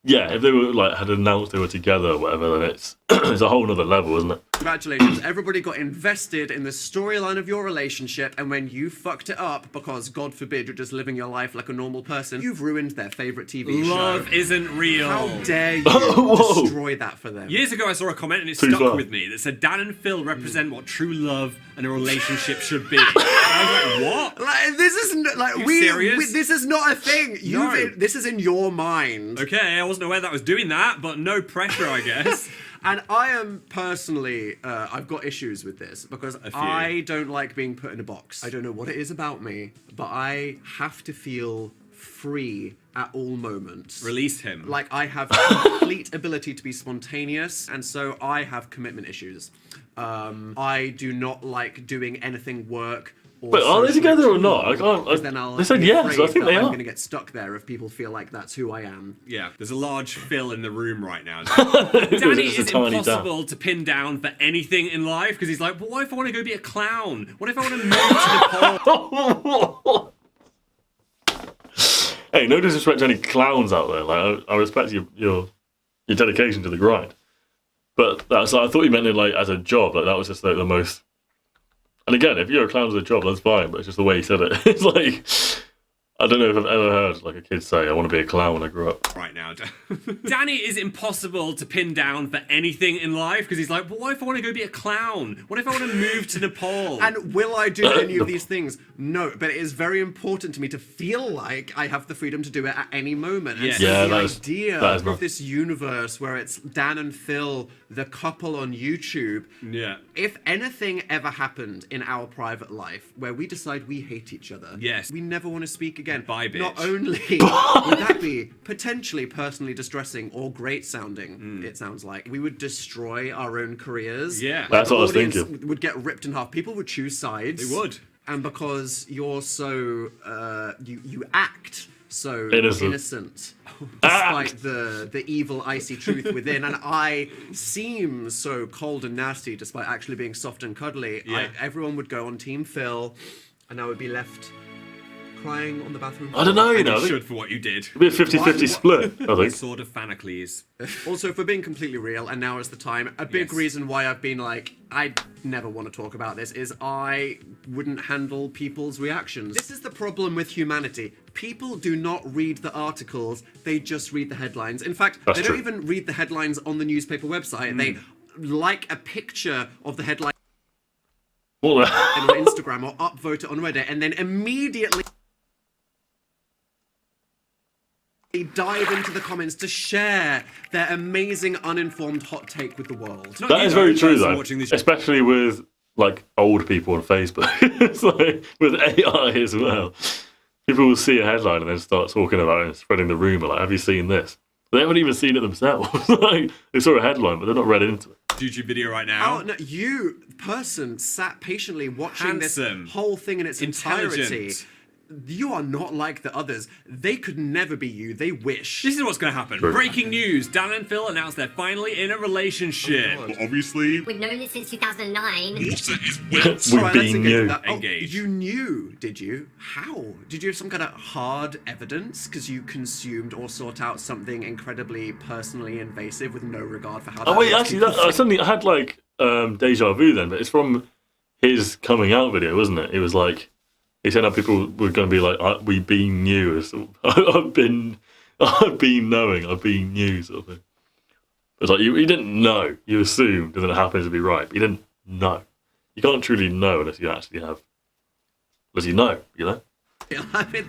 yeah, if they were like had announced they were together or whatever, then it's it's a whole nother level, isn't it? Congratulations, everybody got invested in the storyline of your relationship, and when you fucked it up because, God forbid, you're just living your life like a normal person, you've ruined their favourite TV show. Love isn't real. How dare you Whoa. destroy that for them? Years ago, I saw a comment and it Too stuck far. with me that said Dan and Phil represent what true love and a relationship should be. And I was like, what? Like, this isn't like You we, serious? This is not a thing. No. This is in your mind. Okay, I wasn't aware that I was doing that, but no pressure, I guess. And I am personally, I've got issues with this because few. I don't like being put in a box. I don't know what it is about me, but I have to feel free at all moments. Release him. Like I have complete ability to be spontaneous, and so I have commitment issues. I do not like doing anything work. Or But are they socially together or too not? long, I can't. because then I'll They said be yes. I afraid think that they I'm are. going to get stuck there if people feel like that's who I am. Yeah, there's a large Phil in the room right now. It's Danny just a is tiny impossible to pin down for anything in life because he's like, well, what if I want to go be a clown? What if I want to move to Nepal? Hey, no disrespect to any clowns out there. Like I respect your dedication to the grind, but that's I thought you meant it like as a job. Like that was just like the most. And again, if you're a clown as a job, that's fine. But it's just the way he said it. It's like I don't know if I've ever heard like a kid say, "I want to be a clown when I grow up." Right now, Danny is impossible to pin down for anything in life because he's like, well, what if I want to go be a clown? What if I want to move to Nepal? And will I do any of these things? No, but it is very important to me to feel like I have the freedom to do it at any moment. And Yes. so Yeah, the that is idea nice. of this universe where it's Dan and Phil, the couple on YouTube. Yeah. If anything ever happened in our private life where we decide we hate each other, Yes. we never want to speak again. Bye, bitch. Not only would that be potentially personally distressing or great sounding, it sounds like, we would destroy our own careers. Yeah. Like, That's the what I was audience thinking. would get ripped in half. People would choose sides. They would. And because you're so you act so Innocent. despite the evil icy truth within, and I seem so cold and nasty despite actually being soft and cuddly, Yeah. everyone would go on Team Phil, and I would be left crying on the bathroom I don't know. You know, I You think should for what you did. it'd be a 50-50 split. I think. Sword of Fanacles. Also, if we're being completely real, and now is the time, a big Yes. reason why I've been like, I never want to talk about this is I wouldn't handle people's reactions. This is the problem with humanity. People do not read the articles, they just read the headlines. In fact, That's they don't true. even read the headlines on the newspaper website. They like a picture of the headline What the- on Instagram or upvote it on Reddit, and then immediately they dive into the comments to share their amazing uninformed hot take with the world. Not That you, is very the true, person though. watching this- Especially with like old people on Facebook. It's like with AI as well. People will see a headline and then start talking about it and spreading the rumor. Like, have you seen this? They haven't even seen it themselves. Like, they saw a headline, but they're not read into it. YouTube video right now. Oh no! You person sat patiently watching Handsome. this whole thing in its entirety. Intelligent. You are not like the others. They could never be you. They wish. This is what's going to happen. True. Breaking news. Dan and Phil announced they're finally in a relationship. Obviously, We've known this since 2009. Water is wet. We've Alright, let's been engage with new. that. Oh, Engage. you knew, did you? How? Did you have some kind of hard evidence because you consumed or sought out something incredibly personally invasive with no regard for how? Oh that wait, makes actually, people I had like deja vu then, but it's from his coming out video, wasn't it? It was like he said how people were going to be like, "We been new," or something. I've been knowing, I've been new, sort of thing. It's like you didn't know, you assumed, and then it happens to be right. But you didn't know. You can't truly know unless you actually have, unless you know, you know. I mean,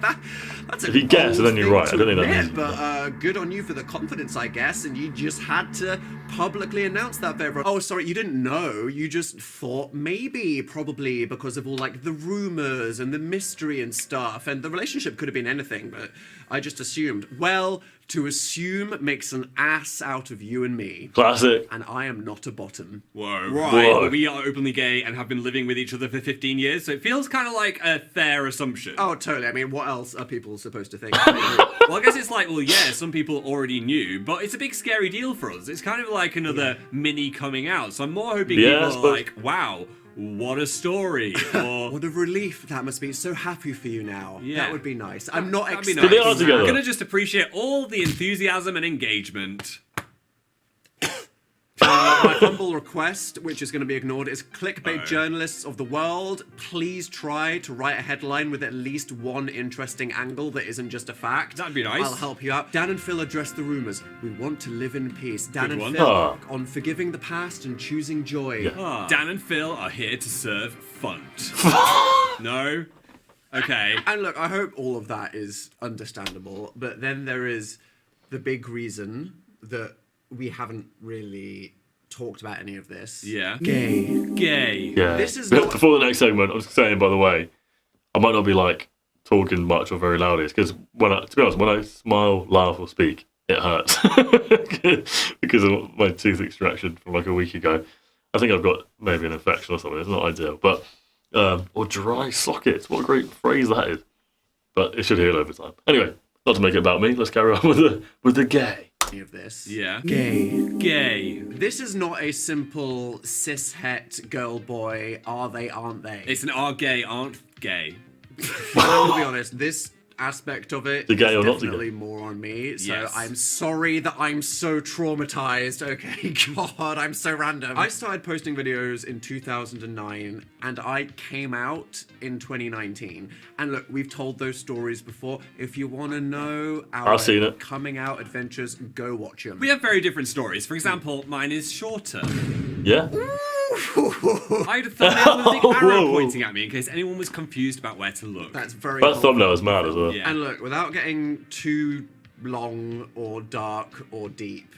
that's If you guess, bold then you're thing right. to I don't think that admit, means- But good on you for the confidence, I guess. And you just had to publicly announce that for everyone. Oh, sorry, you didn't know. You just thought maybe, probably because of all like the rumors and the mystery and stuff. And the relationship could have been anything, but I just assumed. Well, To assume makes an ass out of you and me. Classic. And I am not a bottom. Whoa. Right. Whoa. We are openly gay and have been living with each other for 15 years, so it feels kind of like a fair assumption. Oh, totally. I mean, what else are people supposed to think? Well, I guess it's like, well, yeah, some people already knew, but it's a big scary deal for us. It's kind of like another mini coming out. So I'm more hoping people are like, wow, what a story. Or, What a relief that must be. So happy for you now. Yeah. That would be nice. I'm not that'd be expecting nice. They are together. I'm going to just appreciate all the enthusiasm and engagement. My humble request, which is going to be ignored, is clickbait journalists of the world, please try to write a headline with at least one interesting angle that isn't just a fact. That'd be nice. I'll help you out. Dan and Phil address the rumors. We want to live in peace. Dan Good and one. Phil Ah. on forgiving the past and choosing joy. Dan and Phil are here to serve funt. No? Okay. And look, I hope all of that is understandable, but then there is the big reason that we haven't really talked about any of this. Yeah. Gay. Gay. Yeah. This is not- Before the next segment, I was saying, by the way, I might not be like talking much or very loudly. It's because to be honest, when I smile, laugh, or speak, it hurts because of my tooth extraction from like a week ago. I think I've got maybe an infection or something. It's not ideal, but or dry sockets. What a great phrase that is. But it should heal over time. Anyway, not to make it about me. Let's carry on with the gay. Of this. Yeah. Gay. Gay. This is not a simple cis-het girl boy, are they, aren't they? It's an are gay, aren't gay. I'll be honest, this aspect of it The gay is or not the definitely more on me, so Yes. I'm sorry that I'm so traumatized. Okay, God, I'm so random. I started posting videos in 2009, and I came out in 2019. And look, we've told those stories before. If you want to know our I've seen it. coming out adventures, go watch them. We have very different stories. For example, mine is shorter. Yeah. I had a thumbnail with a big arrow pointing at me in case anyone was confused about where to look. That's very That helpful. thumbnail is mad as well. Yeah. And look, without getting too long or dark or deep,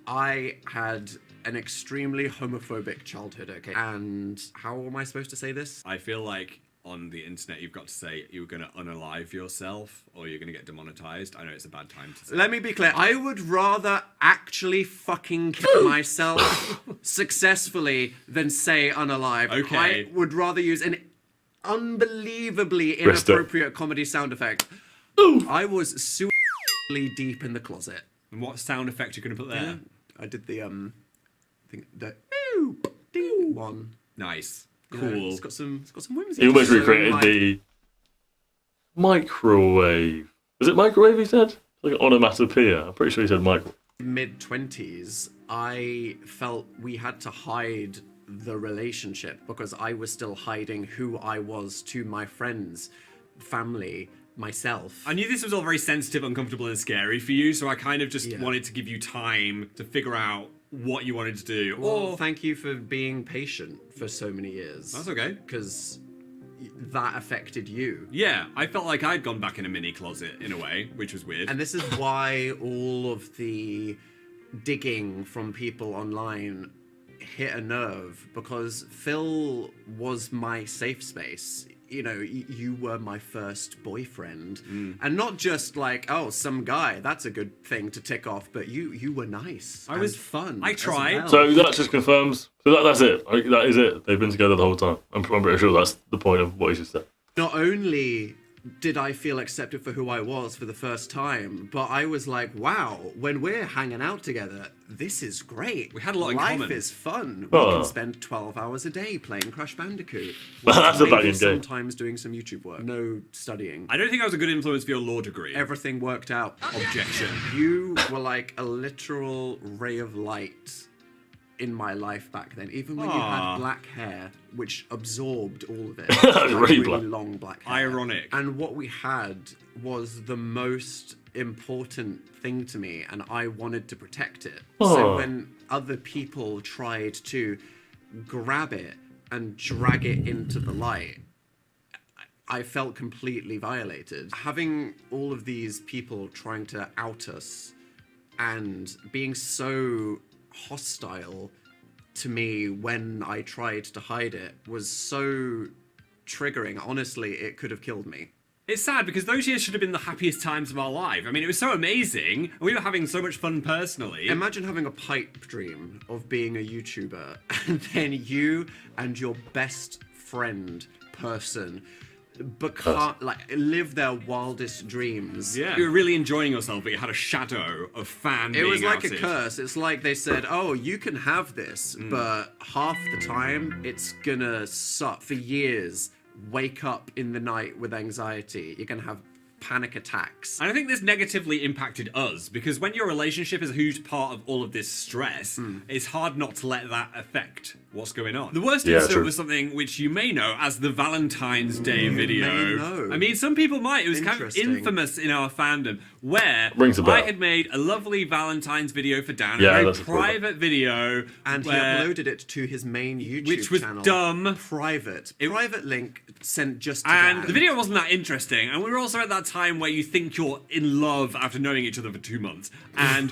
I had an extremely homophobic childhood, okay? And how am I supposed to say this? I feel like on the internet you've got to say you were going to unalive yourself or you're going to get demonetized. I know it's a bad time to say. Let me be clear. I would rather actually fucking kill myself successfully than say unalive. Okay. I would rather use an unbelievably Rest it. inappropriate comedy sound effect. I was suicidally deep in the closet. And what sound effect you're going to put there? I did the ding one. Nice. You know, Cool. it's got some whimsy. He almost So, recreated like, the microwave. Was it microwave he said? Like onomatopoeia. I'm pretty sure he said microwave. mid-20s, I felt we had to hide the relationship because I was still hiding who I was to my friends, family, myself. I knew this was all very sensitive, uncomfortable, and scary for you, so I kind of just Yeah. wanted to give you time to figure out what you wanted to do. Well, Or thank you for being patient for so many years. That's okay. Because that affected you. Yeah, I felt like I'd gone back in a mini closet in a way, which was weird. And this is why all of the digging from people online hit a nerve, because Phil was my safe space. You know, you were my first boyfriend. And not just like, oh, some guy, that's a good thing to tick off, but you were nice. I was and fun. I as tried. well. So that just confirms. So that's it. That is it. They've been together the whole time. I'm pretty sure that's the point of what he just said. Not only did I feel accepted for who I was for the first time, but I was like, wow, when we're hanging out together, this is great. We had a lot in Life common. is fun. We Oh. can spend 12 hours a day playing Crash Bandicoot. That's a Maybe banging game. sometimes doing some YouTube work. No studying. I don't think I was a good influence for your law degree. Everything worked out. Objection. You were like a literal ray of light in my life back then, even when you Aw. had black hair, which absorbed all of it. Really Like black. long black hair. Ironic. And what we had was the most important thing to me, and I wanted to protect it. So Aw. when other people tried to grab it and drag it into the light, I felt completely violated. Having all of these people trying to out us and being so hostile to me when I tried to hide it was so triggering. Honestly, it could have killed me. It's sad because those years should have been the happiest times of our life. I mean, it was so amazing, and we were having so much fun personally. Imagine having a pipe dream of being a YouTuber, and then you and your best friend person live their wildest dreams. Yeah. You were really enjoying yourself, but you had a shadow of fan It was being like outed. a curse. It's like they said, oh, you can have this, but half the time it's gonna suck for years. Wake up in the night with anxiety. You're gonna have panic attacks. And I think this negatively impacted us because when your relationship is a huge part of all of this stress, it's hard not to let that affect what's going on. The worst incident was something which you may know as the Valentine's Day video. may know. I mean, some people might. It was kind of Interesting. infamous in our fandom where Rings a bell. I had made a lovely Valentine's video for Dan, Yeah, a very that's a cool one. private video, And he where- uploaded it to his main YouTube which was channel. dumb. Private link sent just to And Dan. the video wasn't that interesting. And we were also at that time where you think you're in love after knowing each other for 2 months. And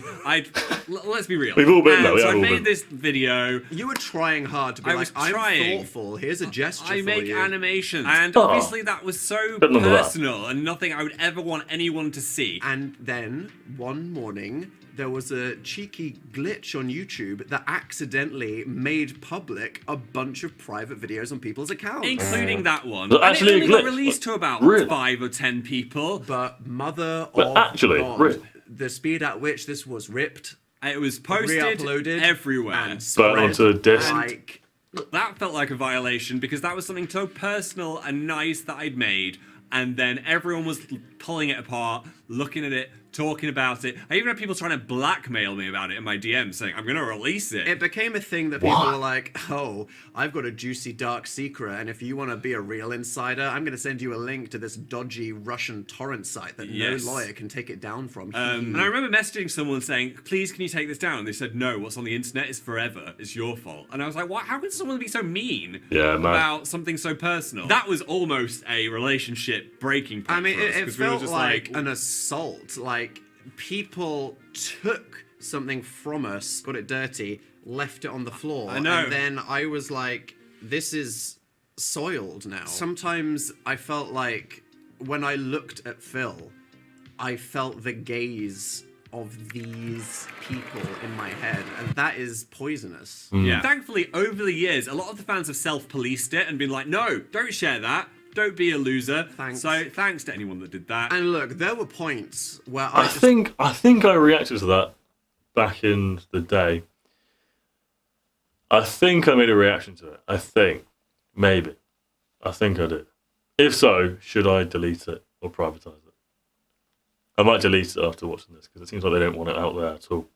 let's be real. We've all been And there, we so have I all made been. this video. You were trying hard to be I like, was I'm trying. thoughtful. Here's a gesture I for make you. animations. And Oh. obviously that was so But none of that. personal and nothing I would ever want anyone to see. And then one morning, there was a cheeky glitch on YouTube that accidentally made public a bunch of private videos on people's accounts. Including that one. Was it And actually it a only got glitch? released to about Really? 5 or 10 people. But mother But of actually, God, really? the speed at which this was ripped, It was posted re-uploaded, everywhere. and Burnt spread onto a disc. like That felt like a violation because that was something so personal and nice that I'd made, and then everyone was pulling it apart, looking at it, talking about it. I even had people trying to blackmail me about it in my DMs, saying, I'm going to release it. It became a thing that people were like, oh, I've got a juicy dark secret, and if you want to be a real insider, I'm going to send you a link to this dodgy Russian torrent site that Yes. no lawyer can take it down from. And I remember messaging someone saying, please, can you take this down? And they said, no, what's on the internet is forever. It's your fault. And I was like, what? How can someone be so mean Yeah, man. about something so personal? That was almost a relationship breaking point I mean, for us, it 'cause we were felt just like an assault. Like, people took something from us, got it dirty, left it on the floor. I know. And then I was like, this is soiled now. Sometimes I felt like when I looked at Phil, I felt the gaze of these people in my head, and that is poisonous. Yeah. Thankfully, over the years, a lot of the fans have self-policed it and been like, no, don't share that. Don't be a loser. Thanks. So thanks to anyone that did that. And look, there were points where I think I reacted to that back in the day. I think I made a reaction to it. I think. Maybe. I think I did. If so, should I delete it or privatize it? I might delete it after watching this because it seems like they don't want it out there at all.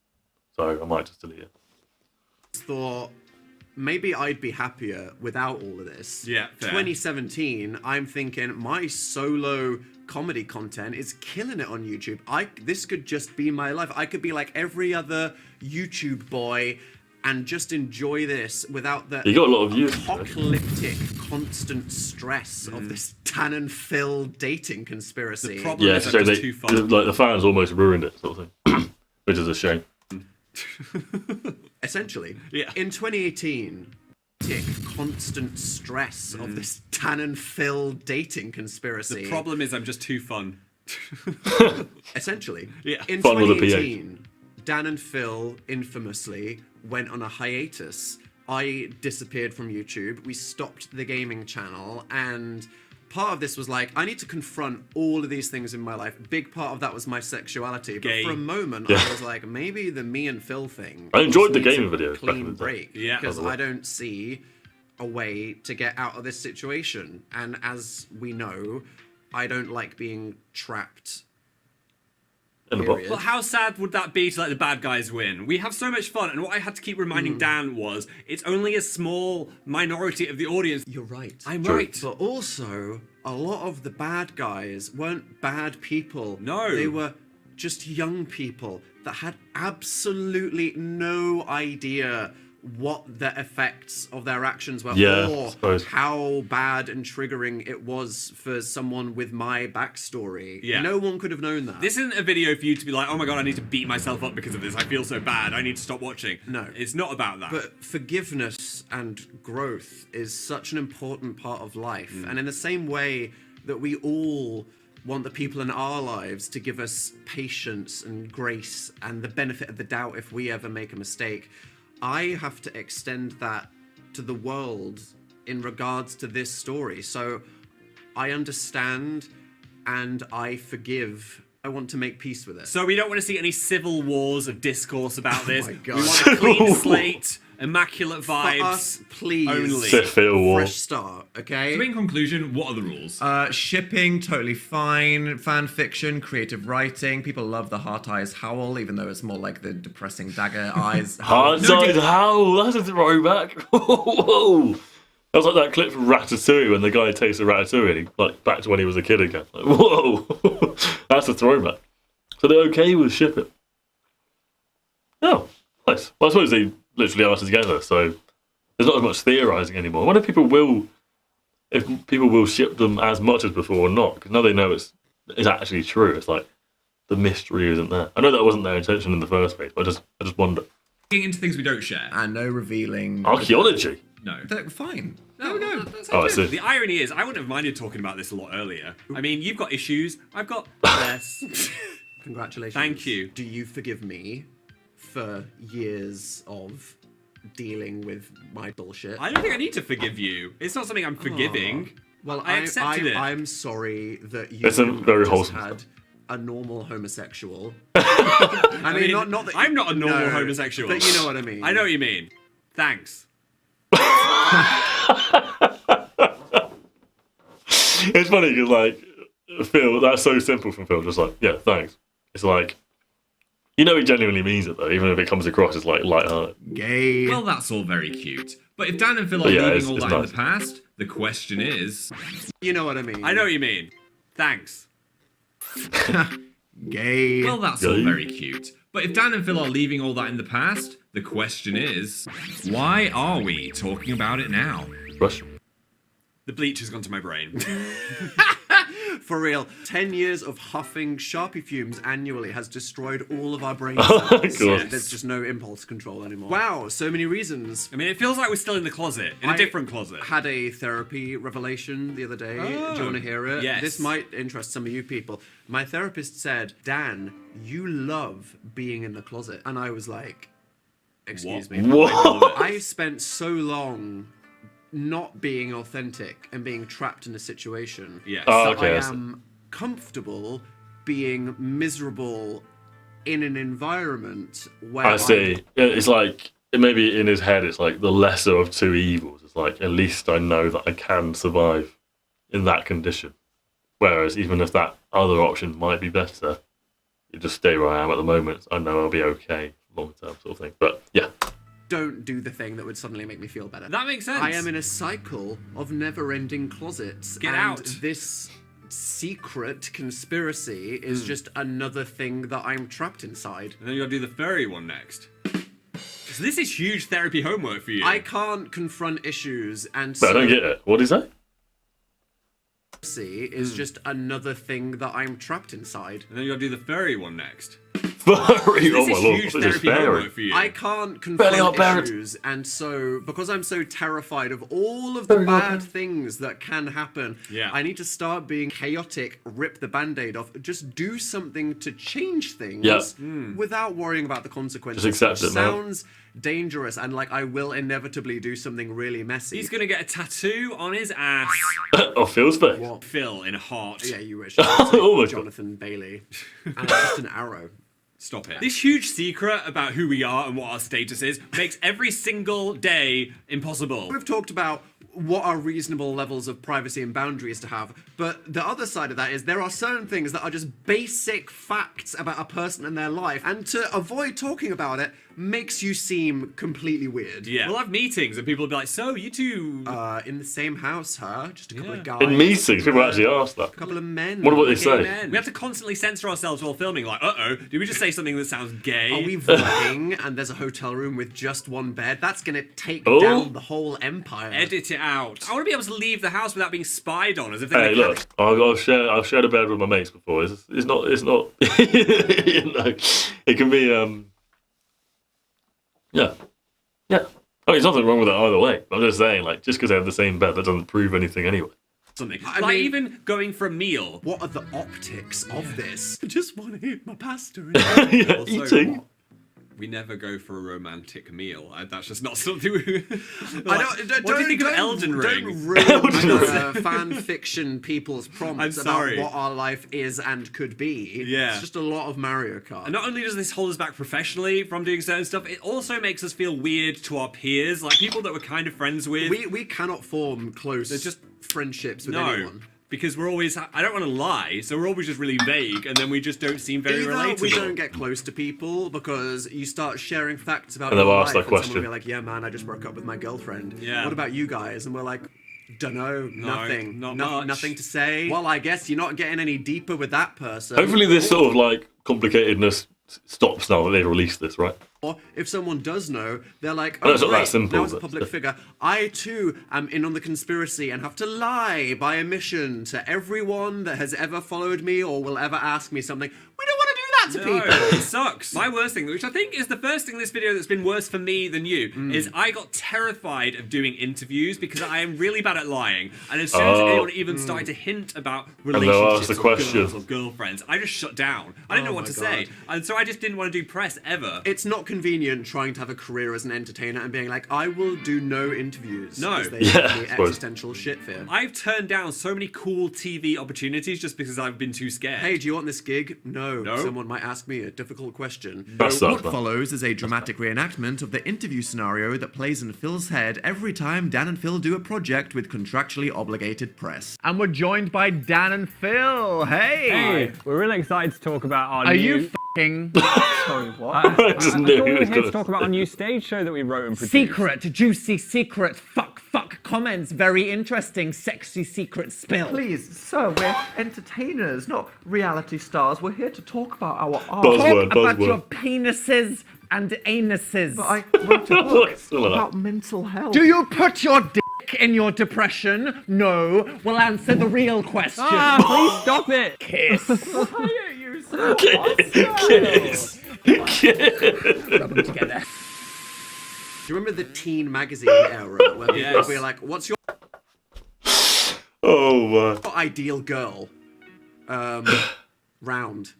So I might just delete it. thought maybe I'd be happier without all of this. Yeah, fair. 2017, I'm thinking my solo comedy content is killing it on YouTube. This could just be my life. I could be like every other YouTube boy and just enjoy this without the You got a lot of views. apocalyptic constant stress of this Dan and Phil dating conspiracy. The problem Yeah, is so I'm just too fun. like the fans almost ruined it, sort of thing, which is a shame. Essentially. Yeah. In 2018, constant stress of this Dan and Phil dating conspiracy. The problem is I'm just too fun. Essentially. Yeah. In Fun with a 2018, Dan and Phil infamously went on a hiatus. I disappeared from YouTube. We stopped the gaming channel, and part of this was like, I need to confront all of these things in my life. Big part of that was my sexuality. Gay. But for a moment, Yeah. I was like, maybe the me and Phil thing. I enjoyed the needs gaming a videos back in Clean the day. break. Yeah. Because By the way. I don't see a way to get out of this situation. And as we know, I don't like being trapped. In the box. Period. Well, how sad would that be to let the bad guys win? We have so much fun, and what I had to keep reminding Dan was, it's only a small minority of the audience. You're right. I'm True. right. But also, a lot of the bad guys weren't bad people. No. They were just young people that had absolutely no idea what the effects of their actions were, Yeah, I or suppose. how bad and triggering it was for someone with my backstory. Yeah. No one could have known that. This isn't a video for you to be like, oh my god, I need to beat myself up because of this. I feel so bad. I need to stop watching. No. It's not about that. But forgiveness and growth is such an important part of life. Mm. And in the same way that we all want the people in our lives to give us patience and grace and the benefit of the doubt if we ever make a mistake, I have to extend that to the world in regards to this story. So I understand and I forgive. I want to make peace with it. So we don't want to see any civil wars of discourse about this. my God. We want a clean slate, immaculate vibes. For us, please. only. Sit fatal war. Fresh start, okay? So in conclusion, what are the rules? Shipping, totally fine. Fan fiction, creative writing. People love the Heart Eyes Howl, even though it's more like the depressing dagger eyes. Hard Eyes Howl, that's a throwback. Whoa. That was like that clip from Ratatouille when the guy tastes a ratatouille and he, like, back to when he was a kid again. Like, whoa. That's a throwback. So they're okay with shipping. Oh, nice. Well, I suppose they literally are together, so there's not as much theorising anymore. I wonder if people will ship them as much as before or not, because now they know it's actually true. It's like the mystery isn't there. I know that wasn't their intention in the first place, but I just wonder. Getting into things we don't share. And no revealing. Archaeology. No. They're fine. No, no. That's Oh, I see. The irony is, I wouldn't have minded talking about this a lot earlier. I mean, you've got issues, I've got less. Congratulations. Thank you. Do you forgive me for years of dealing with my bullshit? I don't think I need to forgive you. It's not something I'm forgiving. Well, I accepted it. I'm sorry that you It's a very just wholesome had stuff. a normal homosexual. I mean, not that I'm not a normal no, homosexual. But you know what I mean. I know what you mean. Thanks. It's funny because, like, Phil, that's so simple from Phil, just like, yeah, thanks. It's like, you know he genuinely means it though, even if it comes across as like light-hearted. Gay. Well, that's all very cute. But if Dan and Phil are Yeah, leaving it's all that nice. in the past, the question is... You know what I mean. I know what you mean. Thanks. Gay. Well, that's all Gay. very cute. But if Dan and Phil are leaving all that in the past, the question is... Why are we talking about it now? Russian. The bleach has gone to my brain. For real, 10 years of huffing Sharpie fumes annually has destroyed all of our brain Oh, cells. God. There's just no impulse control anymore. Wow, so many reasons. I mean, it feels like we're still in the closet, in a I different closet. Had a therapy revelation the other day. Do you want to hear it? yes. This might interest some of you people. My therapist said, Dan, you love being in the closet. And I was like, excuse me. What? I spent so long not being authentic and being trapped in a situation. Yes. Oh, that okay, I I see. am comfortable being miserable in an environment where I see. Yeah, it's like, maybe in his head, it's like the lesser of two evils. It's like, at least I know that I can survive in that condition. Whereas, even if that other option might be better, you just stay where I am at the moment. I know I'll be okay long term, sort of thing. But yeah. don't do the thing that would suddenly make me feel better. That makes sense. I am in a cycle of never-ending closets. Get and out. This secret conspiracy is just another thing that I'm trapped inside. And then you gotta do the furry one next. So this is huge therapy homework for you. I can't confront issues, and But I don't get it. What did he say? conspiracy is just another thing that I'm trapped inside. And then you gotta do the furry one next. Furry. This Oh my is lord. huge This is therapy fairy. homework for you. I can't Fairly confront barbaric. issues, and so because I'm so terrified of all of the bad things that can happen, Yeah. I need to start being chaotic, rip the band-aid off, just do something to change things Yeah. without worrying about the consequences. Just accept which it, man. sounds dangerous, and like I will inevitably do something really messy. He's gonna get a tattoo on his ass. Oh, Phil's face. What? Phil in a heart. Yeah, you wish. Oh my God. Jonathan Bailey. And it's just an arrow. Stop it. This huge secret about who we are and what our status is makes every single day impossible. We've talked about what are reasonable levels of privacy and boundaries to have, but the other side of that is there are certain things that are just basic facts about a person and their life, and to avoid talking about it makes you seem completely weird. Yeah. We'll have meetings and people will be like, so you two... In the same house, huh? Just a couple of guys. In meetings, people actually ask that. A couple of men. What about they gay say? men. We have to constantly censor ourselves while filming, like, uh-oh, did we just say something that sounds gay? Are we vlogging and there's a hotel room with just one bed? That's gonna take Oh. down the whole empire. Edit it out. I want to be able to leave the house without being spied on, as if they're Hey, gonna look, I've shared a bed with my mates before. It's not, you know, it can be, yeah. I mean, there's nothing wrong with it either way. I'm just saying, like, just because they have the same bed, that doesn't prove anything anyway. something. I Like mean- even going for a meal. What are the optics of this? I just want to eat my pasta. Yeah, Also, eating. We never go for a romantic meal. That's just not something we. I don't, what do you think of Elden Ring? Don't ruin fan fiction people's prompts I'm about sorry. what our life is and could be. Yeah. It's just a lot of Mario Kart. And not only does this hold us back professionally from doing certain stuff, it also makes us feel weird to our peers, like people that we're kind of friends with. We cannot form close just- friendships with no. anyone. Because we're always, I don't want to lie, so we're always just really vague, and then we just don't seem very Either relatable. we don't get close to people because you start sharing facts about And your they'll life, ask that and someone question. will be like, "Yeah, man, I just broke up with my girlfriend. Yeah. What about you guys?" And we're like, "Dunno, nothing, not much. nothing to say." Well, I guess you're not getting any deeper with that person. Hopefully this sort of like complicatedness stops now that they've released this, right? Or if someone does know, they're like, No, "Oh, it's not that great, simple, now as a but public still. figure, I too am in on the conspiracy and have to lie by omission to everyone that has ever followed me or will ever ask me something." We don't want to do that to No, people. it sucks. My worst thing, which I think is the first thing in this video that's been worse for me than you, is I got terrified of doing interviews because I am really bad at lying. And as soon as anyone even started to hint about they'll relationships ask the or question. girls or girlfriends, I just shut down. I didn't know what my to say. God. And so I just didn't want to do press ever. It's not convenient trying to have a career as an entertainer and being like, "I will do no interviews." No. because they Yeah, give I me suppose. existential shit fear. I've turned down so many cool TV opportunities just because I've been too scared. Hey, do you want this gig? No. No. Someone might ask me a difficult question. That sucks, What man. follows is a dramatic reenactment of the interview scenario that plays in Phil's head every time Dan and Phil do a project with contractually obligated press. And we're joined by Dan and Phil. Hey! Hey, we're really excited to talk about our Are new... you f***ing... Sorry, what? I just I knew thought he we were was here to gonna. talk about our new stage show that we wrote and produced. Secret, juicy secret, fuck, comments, very interesting, sexy secret spill. Please, sir, we're entertainers, not reality stars. We're here to talk about our art. Buzzword, Talk about your buzzword. penises and anuses. But I wrote a book Still like about mental health. Do you put your dick in your depression? No. We'll answer the real question. Please stop it! Kiss. Why are you so Kiss. Kiss. Rub them together. Do you remember the teen magazine era where people Yes. would be like, "What's your Oh my. ideal girl?" Round.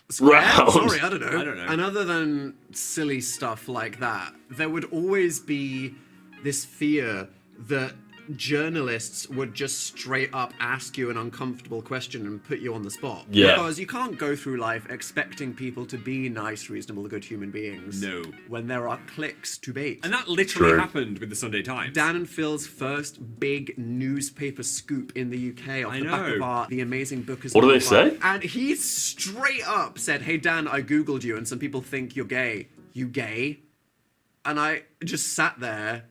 Square? Round. Sorry, I don't know. I don't know. And other than silly stuff like that, there would always be this fear that journalists would just straight up ask you an uncomfortable question and put you on the spot. Yeah. Because you can't go through life expecting people to be nice, reasonable, good human beings. No. When there are clicks to bait. And that literally True. happened with the Sunday Times. Dan and Phil's first big newspaper scoop in the UK off I the back know. of our The Amazing Book is What do Not they say? Fun. And he straight up said, "Hey Dan, I googled you and some people think you're gay. You gay?" And I just sat there,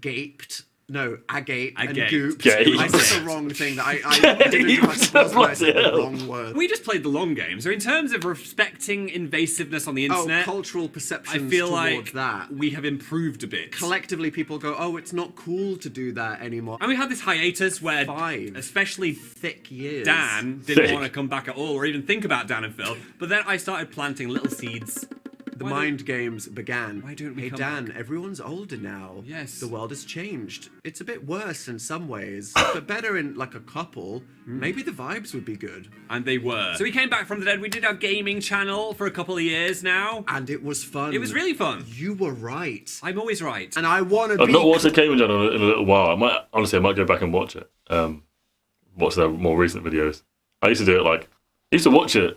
gaped. No, agate and Agate. gooped. Gaped. I said the wrong thing. That I didn't do much Gaped. when I said the Bloody wrong word. We just played the long game. So in terms of respecting invasiveness on the Oh, internet, cultural I perceptions feel towards like that. we have improved a bit. Collectively, people go, "Oh, it's not cool to do that anymore." And we had this hiatus where, 5 especially thick years. Dan didn't Thick. want to come back at all or even think about Dan and Phil. But then I started planting little seeds. The Why mind games began. Why don't we Hey come Dan, back? everyone's older now. Yes. The world has changed. It's a bit worse in some ways, but better in like a couple. Maybe the vibes would be good. And they were. So we came back from the dead. We did our gaming channel for a couple of years now. And it was fun. It was really fun. You were right. I'm always right. And I want to I've be. not watched the Gaming Channel in a little while. I might go back and watch it. Watch their more recent videos. I used to do it I used to watch it.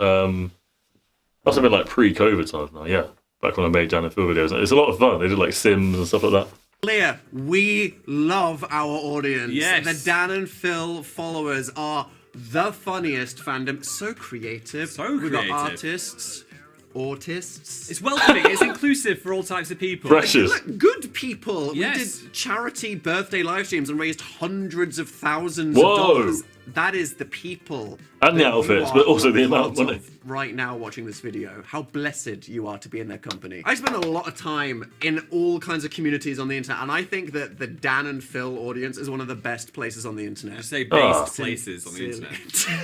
Must have been like pre-COVID times now. Yeah, back when I made Dan and Phil videos. It's a lot of fun. They did like Sims and stuff like that. Clear. We love our audience. Yes. The Dan and Phil followers are the funniest fandom. So creative. So We've got creative. artists, autists. It's welcoming. It's inclusive for all types of people. Freshers. Look, good people. Yes. We did charity birthday live streams and raised hundreds of thousands Whoa. of dollars. that is the people. And the that you outfits, are but also the a amount of part money. Right now, watching this video, how blessed you are to be in their company. I spend a lot of time in all kinds of communities on the internet, and I think that the Dan and Phil audience is one of the best places on the internet. I say based places on the internet.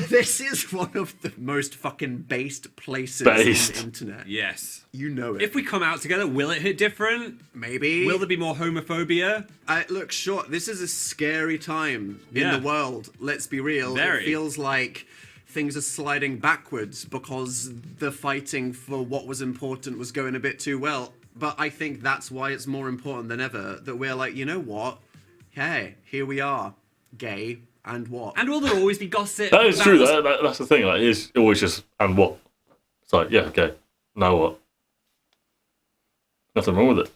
This is one of the most fucking based places Based. on the internet. Yes. You know it. If we come out together, will it hit different? Maybe. Will there be more homophobia? Look, sure, this is a scary time Yeah. in the world. Let's be real. Very. It feels like things are sliding backwards because the fighting for what was important was going a bit too well. But I think that's why it's more important than ever that we're like, you know what? Hey, here we are, gay, and what? And will there always be gossip? That is about true. us? That's the thing. Like, it's always just, and what? It's like, yeah, okay. Now what? Nothing wrong with it.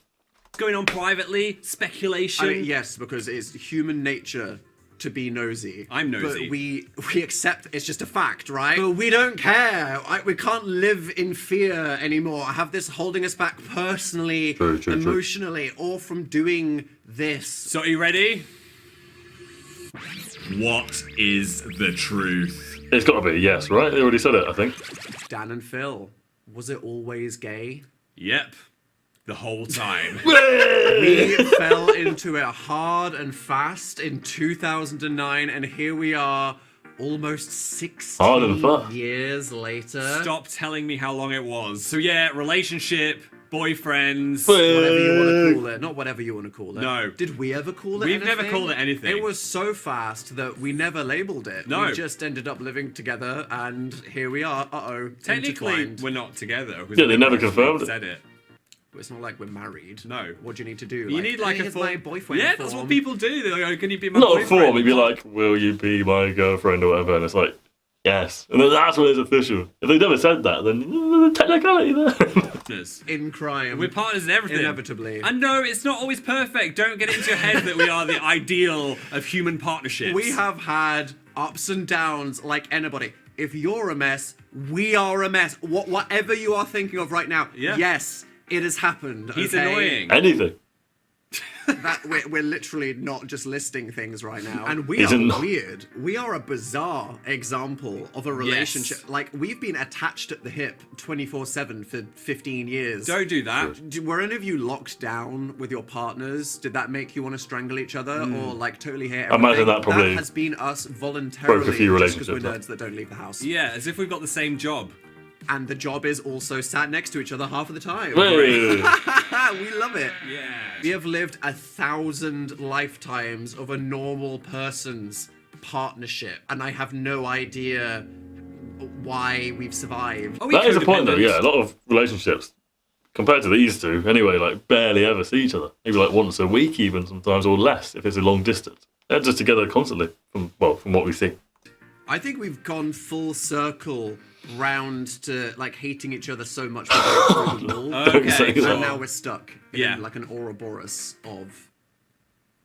What's going on privately? Speculation? I mean, yes, because it's human nature to be nosy. I'm nosy. But we accept it's just a fact, right? But we don't care. We can't live in fear anymore. Have this holding us back personally, True. emotionally, or from doing this. So are you ready? What is the truth? It's got to be yes, right? They already said it, I think. Dan and Phil, was it always gay? Yep. The whole time. We fell into it hard and fast in 2009, and here we are almost Hard and 16 fast. years later. Stop telling me how long it was. So yeah, relationship, boyfriends. Whatever you want to call it. Not whatever you want to call it. No. Did we ever call it We've anything? never called it anything. It was so fast that we never labeled it. No. We just ended up living together, and here we are. Uh-oh. Technically, intertwined. we're not together. Yeah, they never confirmed it. Said it. It's not like we're married. No. What do you need to do? You need like hey, a here's form. my boyfriend Yeah, that's form. what people do. They're like, can you be my Not a boyfriend? form, he'd be like, will you be my girlfriend or whatever? And it's like, yes. And then that's when it's official. If they never said that, then the technicality there. In crime. We're partners in everything. Inevitably. And no, it's not always perfect. Don't get it into your head that we are the ideal of human partnerships. We have had ups and downs like anybody. If you're a mess, we are a mess. Whatever you are thinking of right now, Yeah. yes, it has happened. He's okay? annoying. Anything. That we're literally not just listing things right now. And we Is are it not? weird. We are a bizarre example of a relationship. Yes. Like, we've been attached at the hip 24/7 for 15 years. Don't do that. Were any of you locked down with your partners? Did that make you want to strangle each other or like totally hate everything? imagine that probably has been us voluntarily broke a few just because we're relationships, nerds that don't leave the house. Yeah, as if we've got the same job. And the job is also sat next to each other half of the time. Hey. We love it. Yeah. We have lived 1,000 lifetimes of a normal person's partnership, and I have no idea why we've survived. Are we That is a point though, codependent? yeah. A lot of relationships, compared to these two, anyway, like barely ever see each other. Maybe like once a week even sometimes, or less if it's a long distance. They're just together constantly, from what we see. I think we've gone full circle round to like hating each other so much we go through the wall. Okay. say that. And now we're stuck in Yeah. like an Ouroboros of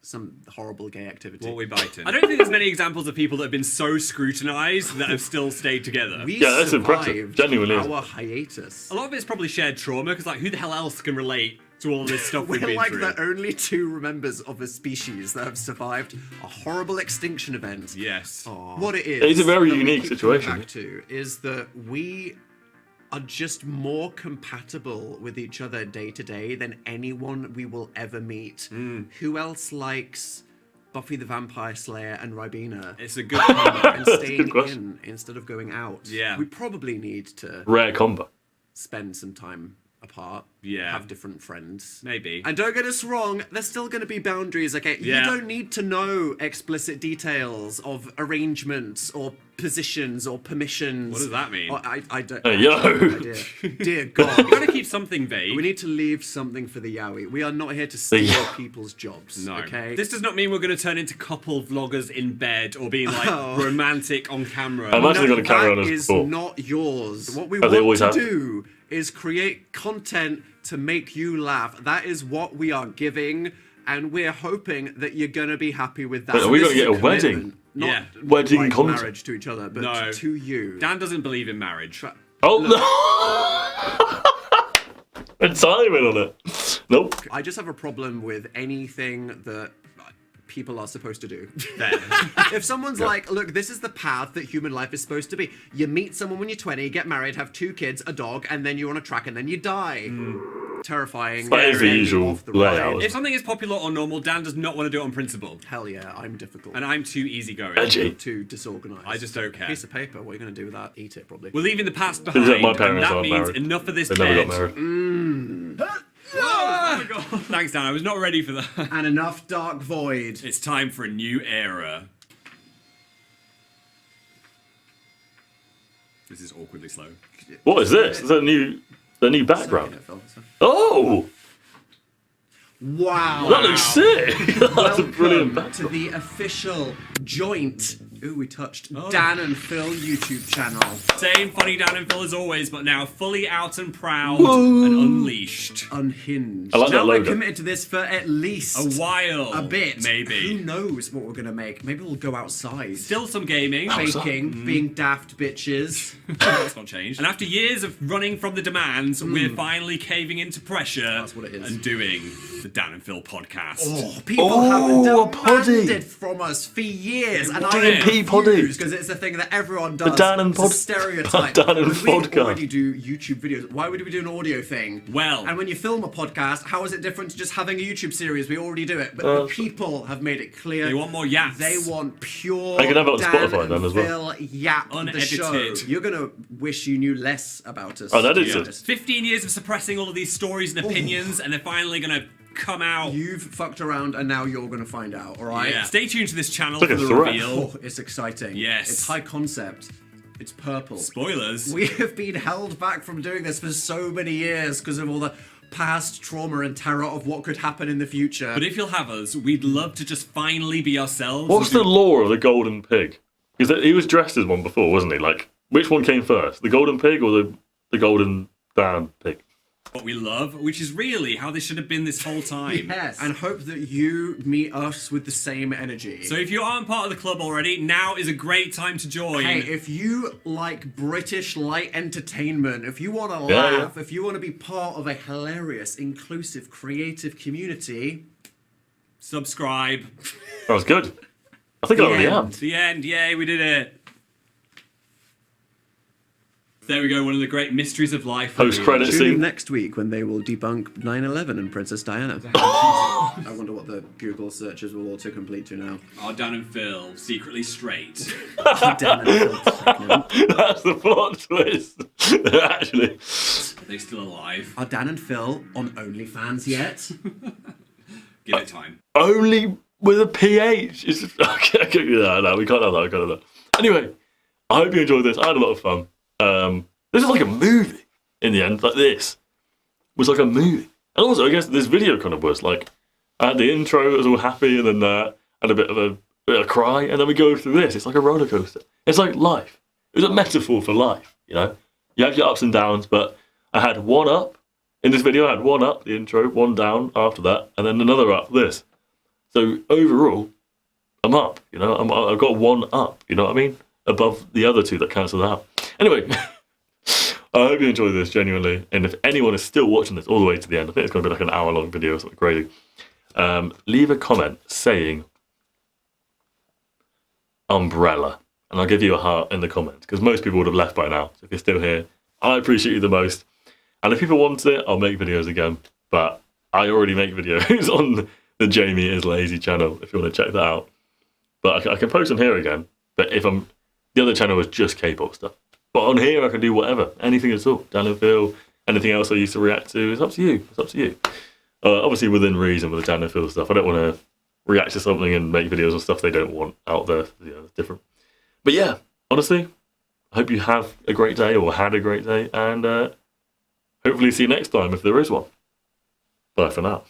some horrible gay activity. What are we biting? I don't think there's many examples of people that have been so scrutinized that have still stayed together. We Yeah, that's impressive. survived Genuinely is. our hiatus. A lot of it's probably shared trauma, because like, who the hell else can relate to all this stuff we've We're been like through? the only two members of a species that have survived a horrible extinction event. Yes. What it is. It's a very that we unique keep coming situation. Back to is that we are just more compatible with each other day to day than anyone we will ever meet. Who else likes Buffy the Vampire Slayer and Ribena It's a good combo. and staying question. in instead of going out? Yeah. We probably need to Rare combo. spend some time apart. Yeah. Have different friends. Maybe. And don't get us wrong, there's still going to be boundaries, okay? Yeah. You don't need to know explicit details of arrangements or positions or permissions. What does that mean? Or I don't. Hey, yo. Idea. Dear God. You gotta keep something vague. We need to leave something for the Yowie. We are not here to steal Yeah. people's jobs, No. okay? This does not mean we're going to turn into couple vloggers in bed or being like Oh. romantic on camera. I imagine they're going to carry on that as is before. not yours. What we As they want always to have. do is create content to make you laugh. That is what we are giving, and we're hoping that you're gonna be happy with that. Wait, are we This gonna is get a wedding? commitment, Not Yeah. Wedding like content? marriage to each other, but No. to you. Dan doesn't believe in marriage. Oh, no! And timing on it. Nope. I just have a problem with anything that people are supposed to do. Then. If someone's like, look, this is the path that human life is supposed to be. You meet someone when you're 20, get married, have 2 kids, a dog, and then you're on a track, and then you die. Terrifying. That is the Ending usual off the ride. layout. If something is popular or normal, Dan does not want to do it on principle. Hell yeah, I'm difficult. And I'm too easygoing. Edgy. Too disorganized. I just don't care. Piece of paper, what are you going to do with that? Eat it, probably. We're leaving the past Seems behind, like my and parents that aren't means married. enough of this They bed. never got married. Oh my God. Thanks, Dan. I was not ready for that. And enough dark void. It's time for a new era. This is awkwardly slow. What is this? Is that a new background? Oh! Wow. That looks sick! That's a brilliant Welcome to background. the official joint. Ooh, we touched Dan and Phil YouTube channel. Same funny Dan and Phil as always, but now fully out and proud and unleashed. Unhinged. I like that now we're logo. committed to this for at least A while. a bit. Maybe. Who knows what we're gonna make? Maybe we'll go outside. Still some gaming. baking, being daft bitches. That's not changed. And after years of running from the demands, we're finally caving into pressure That's what it is. and doing the Dan and Phil podcast. Oh, people Oh, a have poddy. demanded from us for years, and Doing I P poddy. refuse because it's a thing that everyone does. Dan and It's a pod- stereotype. Dan and Because we podcast. already do YouTube videos. Why would we do an audio thing? Well- and when you film a podcast, how is it different to just having a YouTube series? We already do it, but the people have made it clear They want more yaps. They want pure. I can have it on Dan Spotify and then as well. Phil yap the show. Unedited. You're gonna wish you knew less about us. Unedited. to be honest. 15 years of suppressing all of these stories and opinions, and they're finally gonna come out. You've fucked around, and now you're gonna find out. All right. Yeah. Stay tuned to this channel It's for like a the threat. reveal. Oh, it's exciting. Yes. It's high concept. It's purple. Spoilers. We have been held back from doing this for so many years because of all the past trauma and terror of what could happen in the future. But if you'll have us, we'd love to just finally be ourselves. What's and the do- lore of the golden pig? Because he was dressed as one before, wasn't he? Like, which one came first? The golden pig or the golden Dan pig? what we love, which is really how this should have been this whole time. Yes. And hope that you meet us with the same energy. So if you aren't part of the club already, now is a great time to join. Hey, if you like British light entertainment, if you want to Yeah, laugh, if you want to be part of a hilarious, inclusive, creative community, Subscribe. That was good. I think I already end. am. The end. Yay, we did it. There we go, one of the great mysteries of life. Post-credit tune in scene. next week when they will debunk 9/11 and Princess Diana. I wonder what the Google searches will autocomplete to now. Are Dan and Phil secretly straight? Dan and Phil pregnant. That's the plot twist. Actually. Are they still alive? Are Dan and Phil on OnlyFans yet? Give it time. Only with a PH. It's just, okay, no, we can't have that. We can't have that. Anyway, I hope you enjoyed this. I had a lot of fun. This is like a movie in the end. Like this was like a movie. And also, I guess this video kind of was like, I had the intro, it was all happy, and then had a bit of a cry, and then we go through this. It's like a roller coaster. It's like life. It was a metaphor for life, you know? You have your ups and downs, but I had one up. In this video, I had one up, the intro, one down after that, and then another up, this. So overall, I'm up, you know? I've got one up, you know what I mean? Above the other two that cancelled out. Anyway, I hope you enjoyed this, genuinely. And if anyone is still watching this all the way to the end, I think it's going to be like an hour-long video or something crazy. Leave a comment saying umbrella, and I'll give you a heart in the comments, because most people would have left by now. So if you're still here, I appreciate you the most. And if people want it, I'll make videos again. But I already make videos on the JamieIsLazy channel, if you want to check that out. But I can post them here again. But the other channel is just K-pop stuff. But on here, I can do whatever, anything at all. Dan and Phil, anything else I used to react to. It's up to you. It's up to you. Obviously within reason with the Dan and Phil stuff. I don't want to react to something and make videos on stuff they don't want out there. You know, it's different. But yeah, honestly, I hope you have a great day or had a great day, and hopefully see you next time if there is one. Bye for now.